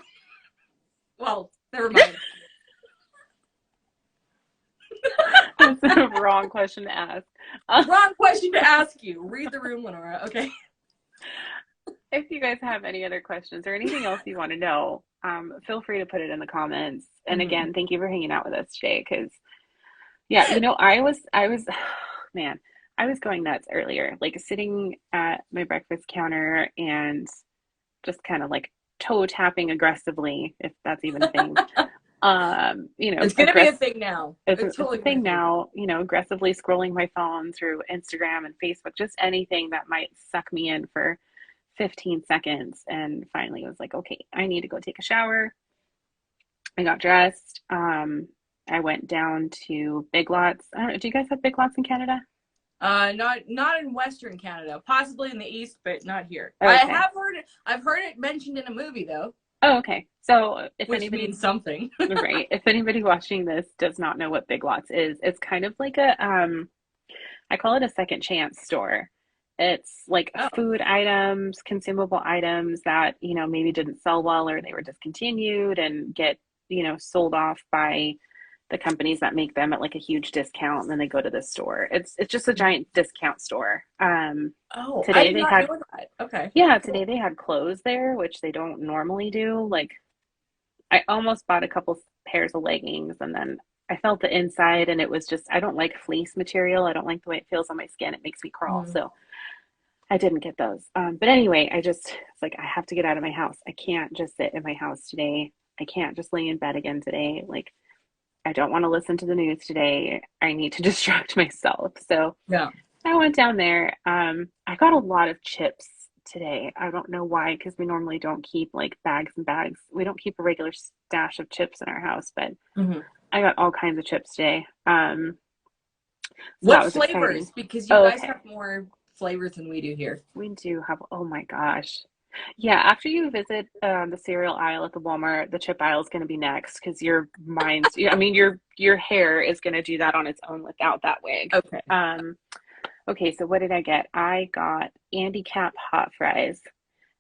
Well, never mind. That's the wrong question to ask. Wrong question to ask you. Read the room, LeNora. Okay. If you guys have any other questions or anything else you want to know, feel free to put it in the comments. And again, thank you for hanging out with us today. Because, yeah, you know, I was, man, I was going nuts earlier, like sitting at my breakfast counter and just kind of like toe tapping aggressively, if that's even a thing. You know, it's gonna be a thing now. It's totally a thing now. You know, aggressively scrolling my phone through Instagram and Facebook, just anything that might suck me in for 15 seconds. And finally was like, okay, I need to go take a shower. I got dressed. I went down to Big Lots. I don't know, do you guys have Big Lots in Canada? Not in Western Canada, possibly in the East, but not here. Okay. I've heard it mentioned in a movie though. Oh, okay. So if which anybody means something. right, if anybody watching this does not know what Big Lots is, it's kind of like a I call it a second chance store. It's like food items, consumable items that, you know, maybe didn't sell well or they were discontinued and get, you know, sold off by the companies that make them at like a huge discount, and then they go to this store. It's just a giant discount store. Today I did not know that. Okay. Yeah, today they had clothes there, which they don't normally do. Like I almost bought a couple pairs of leggings, and then I felt the inside and it was just, I don't like fleece material. I don't like the way it feels on my skin. It makes me crawl. Mm. So I didn't get those. But anyway, it's like, I have to get out of my house. I can't just sit in my house today. I can't just lay in bed again today. Like, I don't want to listen to the news today. I need to distract myself. So Yeah. I went down there. I got a lot of chips today. I don't know why, because we normally don't keep like bags and bags. We don't keep a regular stash of chips in our house, but Hmm. I got all kinds of chips today. So that What was exciting. flavors? Because you Oh, guys okay. have more flavors than we do here. We do have, oh my gosh. Yeah, after you visit the cereal aisle at the Walmart, the chip aisle is going to be next because your mind's, I mean, your hair is going to do that on its own without that wig. Okay. Okay, so what did I get? I got Andy Cap hot fries,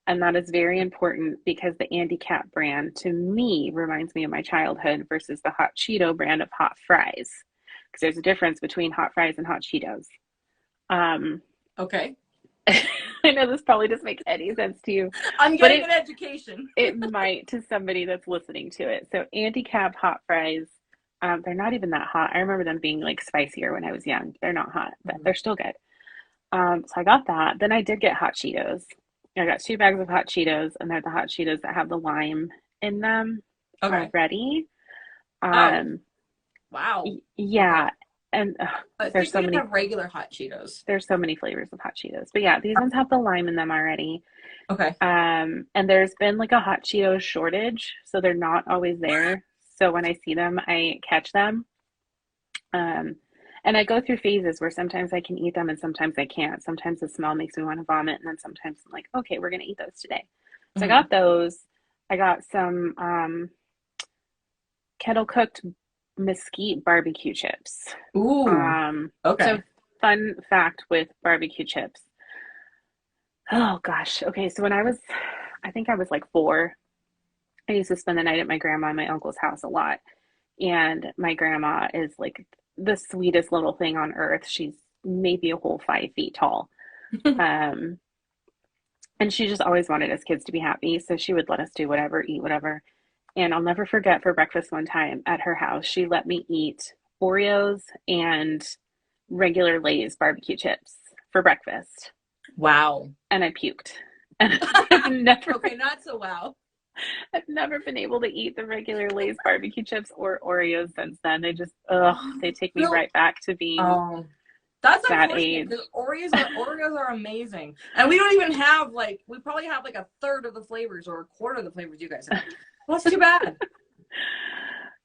and that is very important because the Andy Cap brand to me reminds me of my childhood versus the Hot Cheeto brand of hot fries because there's a difference between hot fries and hot Cheetos. Um, Okay. I know this probably doesn't make any sense to you, I'm but getting an education. it might to somebody that's listening to it. So Andy Cap hot fries, they're not even that hot. I remember them being like spicier when I was young. They're not hot, but Mhm. they're still good. So I got that. Then I did get hot Cheetos. I got 2 bags of hot Cheetos, and they're the hot Cheetos that have the lime in them Okay. already. Oh, Um, wow. Okay. yeah, and I there's think so we just many have regular hot Cheetos. there's so many flavors of hot Cheetos. But yeah, these ones have the lime in them already. Okay. And there's been like a hot Cheetos shortage, so they're not always there. So when I see them, I catch them. Um, and I go through phases where sometimes I can eat them and sometimes I can't. Sometimes the smell makes me want to vomit, and then sometimes I'm like, okay, we're gonna eat those today. So I Hmm. got those. I got some kettle cooked mesquite barbecue chips. Ooh. So Okay. fun fact with barbecue chips. Oh gosh. Okay, so I think I was like 4. I used to spend the night at my grandma and my uncle's house a lot. And my grandma is like the sweetest little thing on earth. She's maybe a whole 5 feet tall. Um, and she just always wanted us kids to be happy. So she would let us do whatever, eat whatever. And I'll never forget for breakfast one time at her house, she let me eat Oreos and regular Lay's barbecue chips for breakfast. Wow. And I puked. And I've never Okay, not so wow. I've never been able to eat the regular Lay's barbecue chips or Oreos since then. They just, ugh, they take me No. right back to being Oh, that's that unfortunate age. because Oreos are amazing, and we don't even have like we probably have like a third of the flavors or a quarter of the flavors you guys have. Well, that's too bad.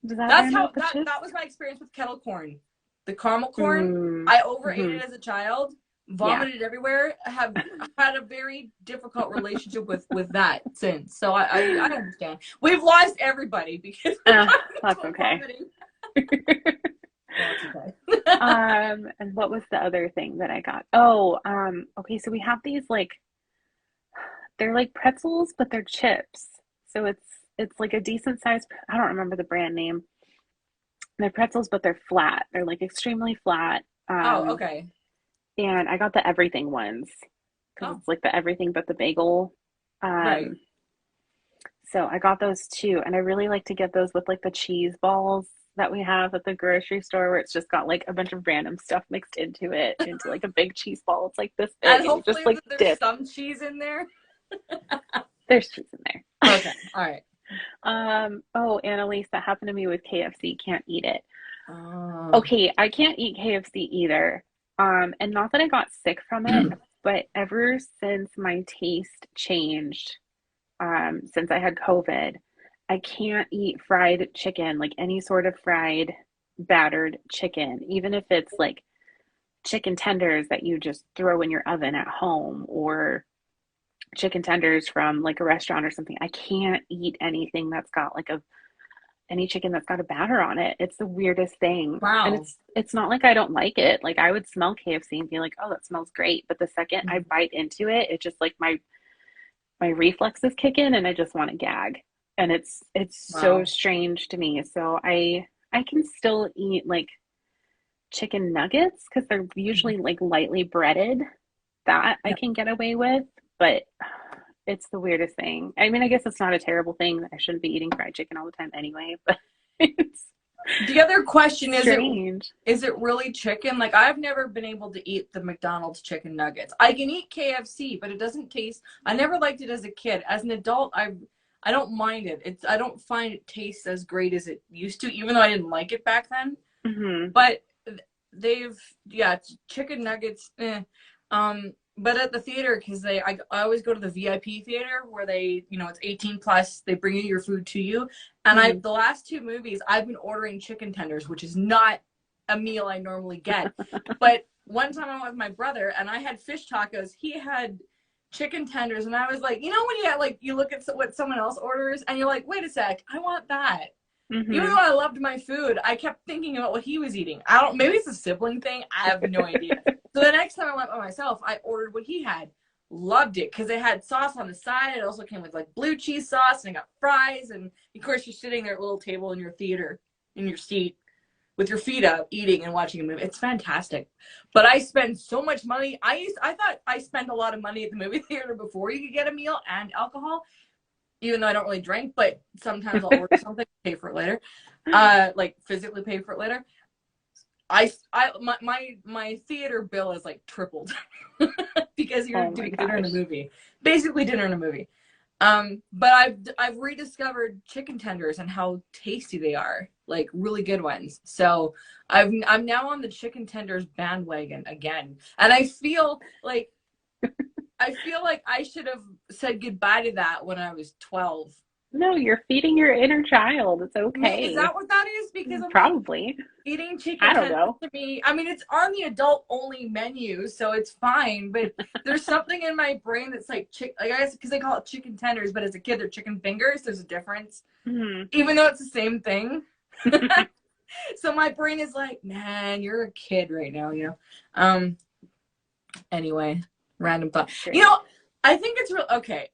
Does that That's rhyme how with the chips? that was my experience with kettle corn. The caramel corn, Mm, I overate hmm. it as a child, Yeah. vomited everywhere. Have had a very difficult relationship with that since. So I understand. We've lost everybody because we got into That's a okay. vomiting. Well, it's okay. And what was the other thing that I got? Oh, okay, so we have these like they're like pretzels, but they're chips. So it's like a decent size. I don't remember the brand name. They're pretzels, but they're flat. They're like extremely flat. Oh, okay. And I got the everything ones because Oh, it's like the everything but the bagel. right. Um, so I got those too, and I really like to get those with like the cheese balls that we have at the grocery store, where it's just got like a bunch of random stuff mixed into it, into like a big cheese ball. It's like this And big, and you just hopefully like there's dip. some cheese in there. There's cheese in there. Okay. All right. Oh, Annalise, that happened to me with KFC. Can't eat it. Oh. Okay, I can't eat KFC either. And not that I got sick from it, but ever since my taste changed, since I had COVID, I can't eat fried chicken, like any sort of fried battered chicken, even if it's like chicken tenders that you just throw in your oven at home or chicken tenders from like a restaurant or something. I can't eat anything that's got like a any chicken that's got a batter on it. It's the weirdest thing. And Wow. it's not like I don't like it. Like I would smell KFC and be like, "Oh, that smells great." But the second I bite into it, it just like my reflexes kick in and I just want to gag. And it's so Wow. strange to me. So I can still eat like chicken nuggets because they're usually like lightly breaded. That I Yeah. can get away with, but it's the weirdest thing. I mean, I guess it's not a terrible thing. I shouldn't be eating fried chicken all the time anyway, but it's The other question Strange. is it really chicken? Like I've never been able to eat the McDonald's chicken nuggets. I can eat KFC, but it doesn't taste. I never liked it as a kid. As an adult, I don't mind it. I don't find it tastes as great as it used to, even though I didn't like it back then. Hmm. But they've yeah, chicken nuggets. But at the theater, because I always go to the VIP theater where they, it's 18 plus. They bring you your food to you, and Hmm. the last two movies I've been ordering chicken tenders, which is not a meal I normally get. But one time I went with my brother and I had fish tacos. He had chicken tenders, and I was like, when you look at what someone else orders and you're like, wait a sec, I want that. Even Hmm. though I loved my food, I kept thinking about what he was eating. I don't, maybe it's a sibling thing. I have no idea. So the next time I went by myself, I ordered what he had. Loved it because it had sauce on the side. It also came with like blue cheese sauce, and I got fries. And of course, you're sitting there at a little table in your theater, in your seat, with your feet up, eating and watching a movie. It's fantastic. But I spend so much money. I thought I spent a lot of money at the movie theater before you could get a meal and alcohol, even though I don't really drink, but sometimes I'll order something, pay for it later, like physically pay for it later. My theater bill is like tripled because you're Oh my doing dinner and a gosh. movie, basically dinner and a movie. But I've rediscovered chicken tenders and how tasty they are, like really good ones. So I'm now on the chicken tenders bandwagon again, and I feel like I should have said goodbye to that when I was 12. No, you're feeding your inner child. It's Is okay. that what that is? Because I'm like, Probably. eating chicken I don't tenders know. to me, I mean, it's on the adult only menu, so it's fine. But there's something in my brain that's like, I guess because they call it chicken tenders, but as a kid, they're chicken fingers. There's a difference, Hmm. even though it's the same thing. So my brain is like, man, you're a kid right now. Um, Anyway, random thought. Strange. I think it's real. Okay,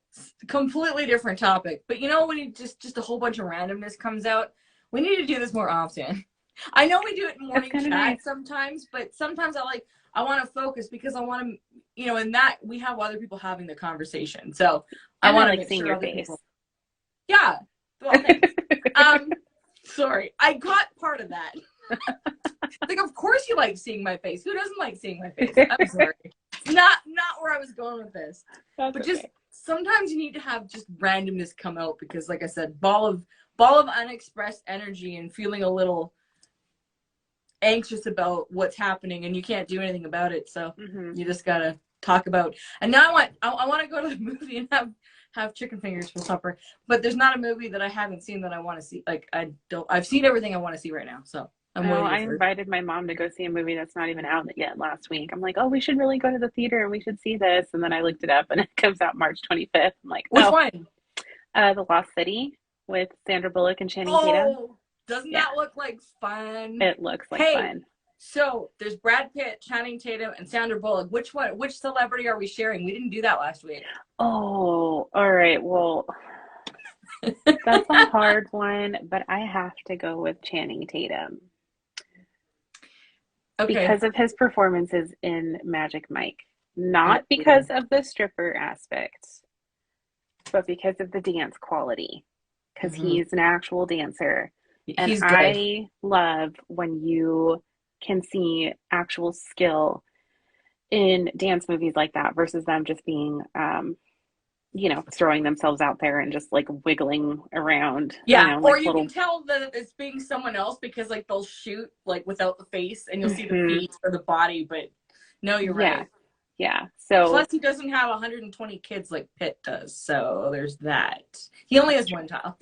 completely different topic. But when you just a whole bunch of randomness comes out, we need to do this more often. I know we do it in That's morning kind of chat nice. sometimes, but sometimes I want to focus because I want to, in that we have other people having the conversation. So I And I want to like make seeing sure your other face. people. Yeah. Well, thanks. Um, Sorry, I got part of that. Like, of course you like seeing my face. Who doesn't like seeing my face? I'm sorry. Not where I was going with this. That's But just okay. sometimes you need to have just randomness come out because, like I said, ball of unexpressed energy and feeling a little anxious about what's happening, and you can't do anything about it. So Hmm. you just gotta talk about. And now I want to go to the movie and have chicken fingers for supper. But there's not a movie that I haven't seen that I want to see. Like I've seen everything I want to see right now. So I'm Oh, waiting I for. invited my mom to go see a movie that's not even out yet last week. I'm like, oh, we should really go to the theater and we should see this. And then I looked it up and it comes out March 25th. I'm like, Which oh, one? The Lost City with Sandra Bullock and Channing Tatum. Oh, doesn't Yeah, that look like fun? it looks like Hey, fun. so there's Brad Pitt, Channing Tatum, and Sandra Bullock. Which one? Which celebrity are we sharing? We didn't do that last week. Oh, all right. Well, that's a hard one, but I have to go with Channing Tatum Okay. because of his performances in Magic Mike. Oh, Not yeah. because of the stripper aspect, but because of the dance quality. Because Hmm. he's an actual dancer. And He's good. I love when you can see actual skill in dance movies like that versus them just being, throwing themselves out there and just like wiggling around, Yeah, or like you can little. tell that it's being someone else because like they'll shoot like without the face, and you'll see the Hmm. feet or the body. But no, you're Yeah, right. yeah. So Plus, he doesn't have 120 kids like Pitt does, so there's that. He only that's has true. one child.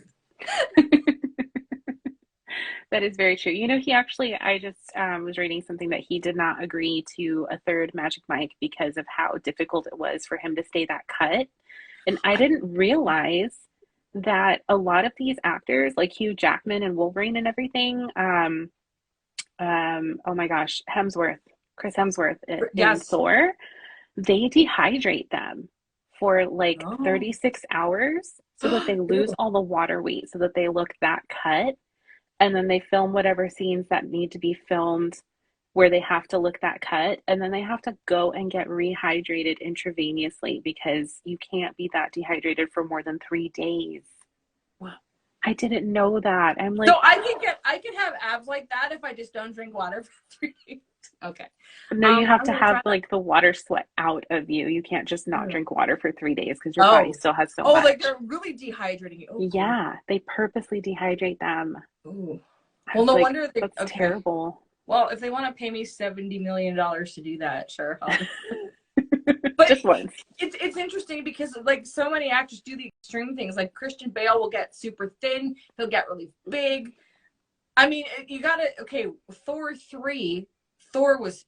That is very true. He actually, I just was reading something that he did not agree to a third Magic Mike because of how difficult it was for him to stay that cut. And I didn't realize that a lot of these actors, like Hugh Jackman and Wolverine and everything, oh my gosh, Chris Hemsworth in Yes. Thor, they dehydrate them for like Oh. 36 hours so that they lose Ew. all the water weight so that they look that cut. And then they film whatever scenes that need to be filmed where they have to look that cut. And then they have to go and get rehydrated intravenously because you can't be that dehydrated for more than 3 days. Wow. I didn't know that. I'm So like, I could have abs like that if I just don't drink water for 3 days. Okay. no, you have I'm to gonna have try that. like the water sweat out of you. You can't just not Mm. drink water for 3 days because your body Oh. still has so Oh, like much. they're really dehydrating you. Oh, cool. Yeah, they purposely dehydrate them. Ooh. I Well, was no like, wonder they. that's Okay. terrible. Well, if they want to pay me $70 million to do that, sure. But Just once. it's interesting because like so many actors do the extreme things. Like Christian Bale will get super thin. He'll get really big. I mean, you gotta. Okay, Thor 3. Thor was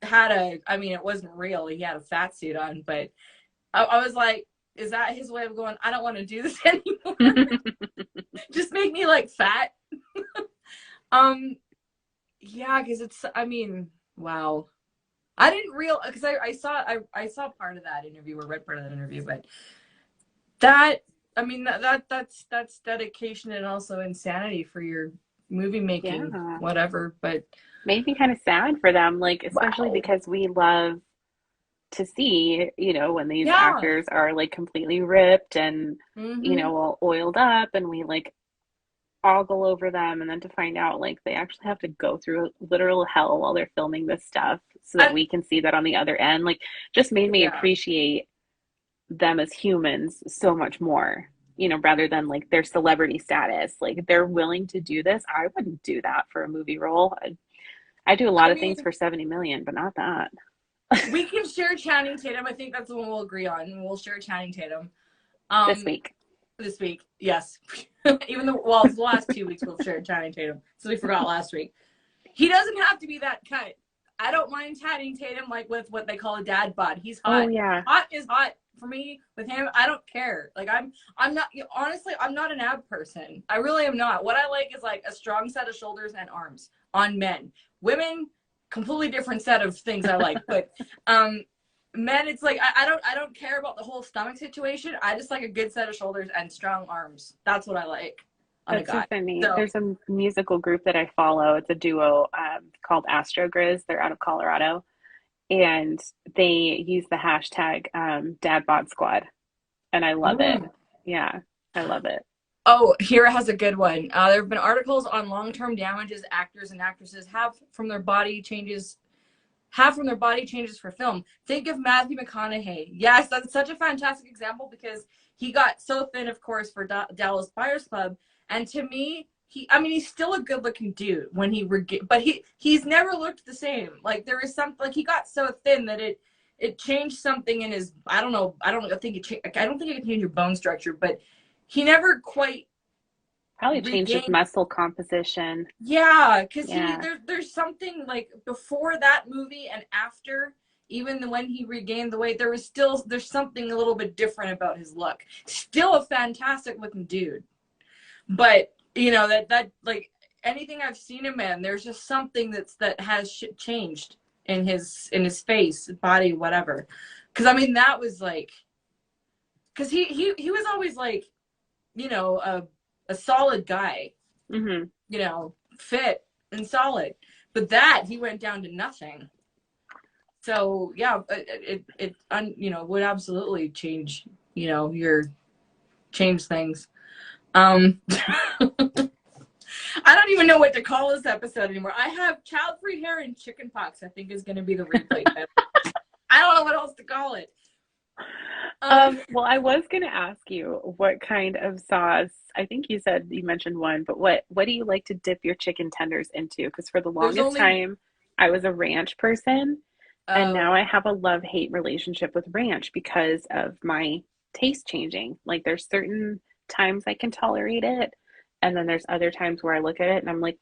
had a. I mean, it wasn't real. He had a fat suit on, but I was like, is that his way of going? I don't want to do this anymore. Just make me like fat. Um, yeah, because it's. I mean, wow. I didn't real because I saw part of that interview or read part of that interview, but that I mean that's dedication and also insanity for your movie making, Yeah. whatever. But Made me kind of sad for them, like, especially wow, because we love to see, when these yeah, actors are like completely ripped and, mm-hmm. all oiled up and we like ogle over them and then to find out like they actually have to go through literal hell while they're filming this stuff so that And we can see that on the other end, like just made me yeah, appreciate them as humans so much more, rather than like their celebrity status. Like they're willing to do this. I wouldn't do that for a movie role. I do a lot I of mean things for 70 million, but not that. we can share Channing Tatum. I think that's the one we'll agree on. We'll share Channing Tatum. This Um, week. this week, yes. Even though well, the last 2 weeks we'll share Channing Tatum, so we forgot last week. He doesn't have to be that kind. I don't mind Channing Tatum like with what they call a dad bod. He's Oh hot. yeah. Hot is hot for me with him. I don't care. Like I'm not honestly I'm not an ab person. I really am not. What I like is like a strong set of shoulders and arms on men. Women, completely different set of things I like. But men, it's like I don't care about the whole stomach situation. I just like a good set of shoulders and strong arms. That's what I like on a That's so guy. funny. So There's a musical group that I follow. It's a duo called Astro Grizz. They're out of Colorado, and they use the hashtag Dad Bod Squad, and I love it. mm. Yeah, I love it. Oh, here has a good one. There have been articles on long-term damages actors and actresses have from their body changes for film. Think of Matthew McConaughey. Yes, that's such a fantastic example because he got so thin, of course, for Dallas Buyers Club, and to me, I mean, he's still a good-looking dude when but he's never looked the same. Like there is something like he got so thin that it changed something in his. I don't know. I don't think it can change your bone structure, but he never quite Probably changed his regained. muscle composition. Yeah, because Yeah, there's something like before that movie and after, even when he regained the weight, there's something a little bit different about his look. Still a fantastic looking dude, but that like anything I've seen him in, there's just something that has changed in his face, body, whatever. Because I mean that was like, because he was always like, a solid guy, hmm fit and solid. But that he went down to nothing. So yeah, it would absolutely change, your change things. I don't even know what to call this episode anymore. I have child-free hair and chickenpox, I think is going to be the replay title. I don't know what else to call it. Well, I was gonna ask you what kind of sauce. I think you said you mentioned one, but what do you like to dip your chicken tenders into? Because for the There's longest only time, I was a ranch person, and now oh I have a love-hate relationship with ranch because of my taste changing. Like there's certain times I can tolerate it, and then there's other times where I look at it and I'm like,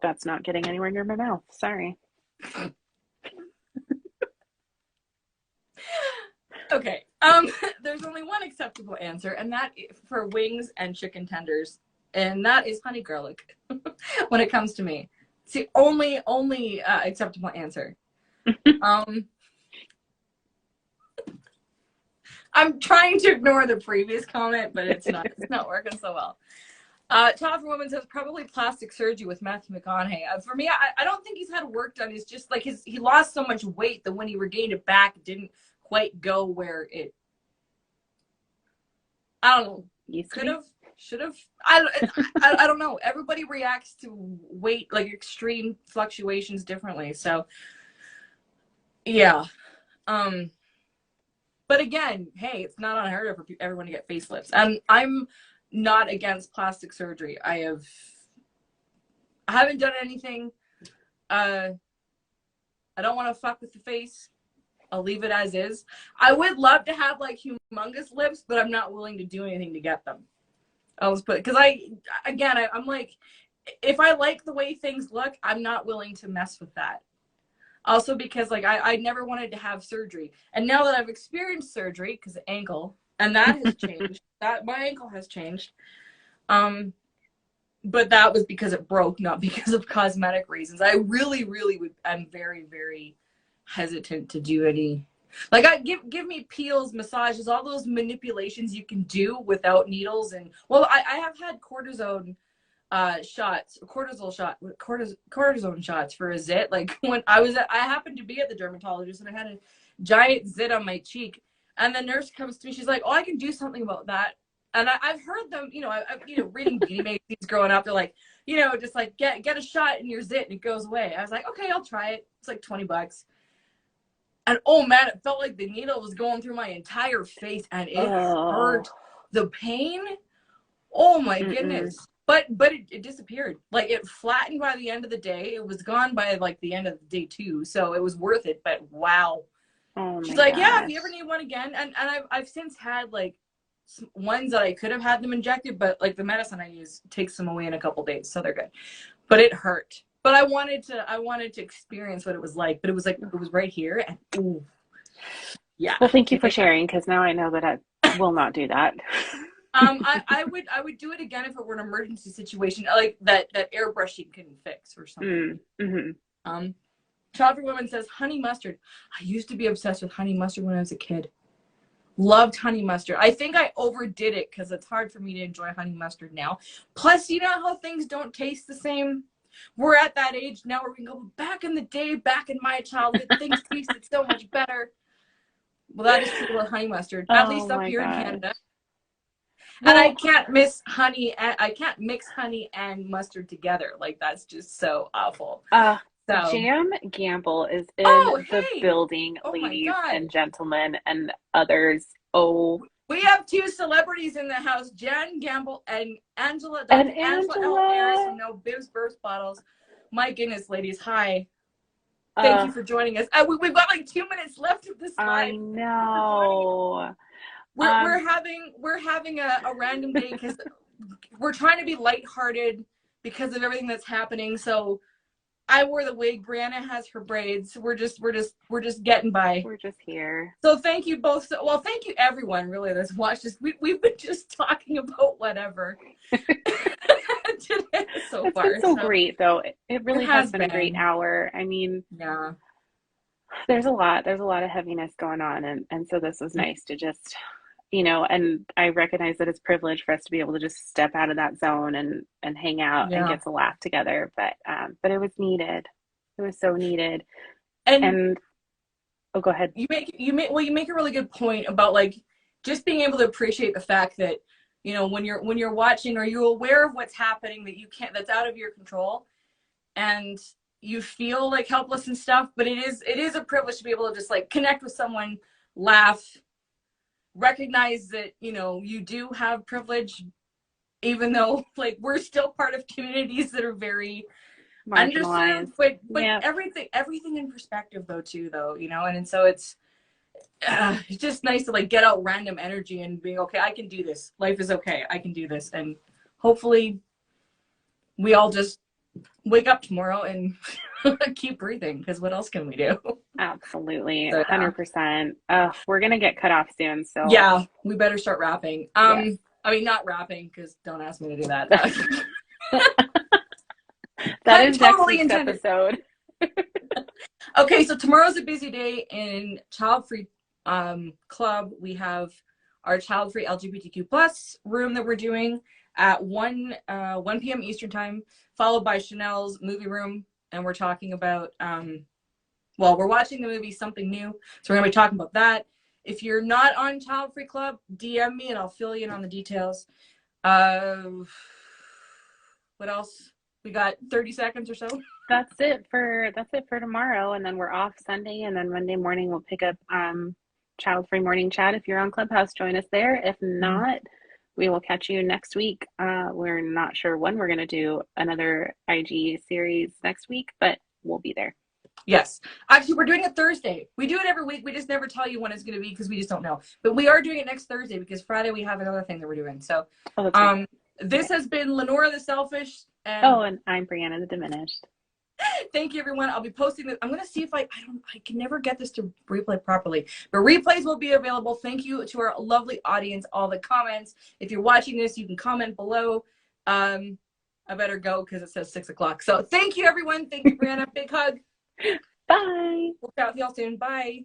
that's not getting anywhere near my mouth. Sorry. okay. There's only one acceptable answer, and that for wings and chicken tenders, and that is honey garlic. When it comes to me, it's the only acceptable answer. Um, I'm trying to ignore the previous comment, but it's not working so well. Child for Women says probably plastic surgery with Matthew McConaughey. For me, I don't think he's had work done. It's just like he lost so much weight that when he regained it back, it didn't quite go where it. I don't know. Used to Could be. have. should have. I don't know. Everybody reacts to weight, like extreme fluctuations, differently. So yeah. But again, hey, it's not unheard of for everyone to get facelifts. And I'm not against plastic surgery. I haven't done anything. I don't want to fuck with the face. I'll leave it as is. I would love to have like humongous lips, but I'm not willing to do anything to get them. I'll just put, because I'm like, if I like the way things look, I'm not willing to mess with that. Also because like I never wanted to have surgery. And now that I've experienced surgery, because the ankle, and that has changed, that my ankle has changed. But that was because it broke, not because of cosmetic reasons. I really, really I'm very, very hesitant to do any, like, give me peels, massages, all those manipulations you can do without needles. And well, I have had cortisone shots, cortisone shots for a zit. Like when I happened to be at the dermatologist and I had a giant zit on my cheek, and the nurse comes to me, she's like, oh, I can do something about that. And I've heard them, reading beauty magazines growing up, they're like, just like get a shot in your zit and it goes away. I was like, okay, I'll try it. It's like $20. And oh man, it felt like the needle was going through my entire face and it hurt. The pain, oh my goodness. But it disappeared. Like it flattened by the end of the day. It was gone by like the end of the day too. So it was worth it. But wow. She's like, yeah, if you ever need one again. And I've since had like ones that I could have had them injected, but like the medicine I use takes them away in a couple days, so they're good. But it hurt. But I wanted to experience what it was like. But it was like, it was right here, and ooh, yeah. Well, thank you for sharing, because now I know that I will not do that. I would do it again if it were an emergency situation, like that airbrushing can fix or something. Childfree Woman says honey mustard. I used to be obsessed with honey mustard when I was a kid. Loved honey mustard. I think I overdid it because it's hard for me to enjoy honey mustard now. Plus, you know how things don't taste the same? We're at that age now where we can go back in the day, back in my childhood, things tasted so much better. Well, that is true with honey mustard, at least up here in Canada. And I can't mix honey and mustard together. Like, that's just so awful. Jam Gamble is in the building, ladies and gentlemen and others. Oh, we have two celebrities in the house, Jan Gamble and Angela. Angela Ayers, no Bibs Burst Bottles. My goodness, ladies, hi. Thank you for joining us. We've got like 2 minutes left of this live. I know. We're having a random day because we're trying to be lighthearted because of everything that's happening. So I wore the wig. Breanna has her braids. We're just getting by. We're just here. So thank you both. Well, thank you everyone really that's watched this. We've been just talking about whatever today so far. It's been so great though. It really has been a great hour. I mean, yeah. There's a lot of heaviness going on, and so this was nice to just, and I recognize that it's a privilege for us to be able to just step out of that zone and hang out and get to laugh together. But it was needed. It was so needed. And oh, go ahead. You make a really good point about like just being able to appreciate the fact that, when you're watching, or you're aware of what's happening that's out of your control, and you feel like helpless and stuff, but it is a privilege to be able to just like connect with someone, laugh, recognize that, you do have privilege, even though like we're still part of communities that are very underserved, but everything in perspective though, and so it's just nice to like get out random energy and being okay, I can do this. Life is okay. I can do this. And hopefully we all just wake up tomorrow and keep breathing, because what else can we do? Absolutely. 100%. We're gonna get cut off soon, so yeah, we better start wrapping. I mean, not wrapping, because don't ask me to do that. That is totally next week's episode. Okay, so tomorrow's a busy day in Childfree Club. We have our Childfree LGBTQ plus room that we're doing at 1 p.m. Eastern time, followed by Chanel's movie room. And we're talking about, we're watching the movie Something New. So we're going to be talking about that. If you're not on Childfree Club, DM me and I'll fill you in on the details. Uh, what else? We got 30 seconds or so. That's it for tomorrow, and then we're off Sunday, and then Monday morning we'll pick up Child Free Morning Chat. If you're on Clubhouse, join us there. If not, we will catch you next week. We're not sure when we're gonna do another IG series next week, but we'll be there. Yes. Actually, we're doing it Thursday. We do it every week. We just never tell you when it's going to be because we just don't know. But we are doing it next Thursday because Friday we have another thing that we're doing. So, Oh, that's right. this has been LeNora the Selfish. And I'm Breanna the Diminished. Thank you, everyone. I'll be posting this. I'm going to see if I can never get this to replay properly. But replays will be available. Thank you to our lovely audience, all the comments. If you're watching this, you can comment below. I better go because it says 6 o'clock. So thank you, everyone. Thank you, Breanna. Big hug. Bye. We'll chat with y'all soon. Bye.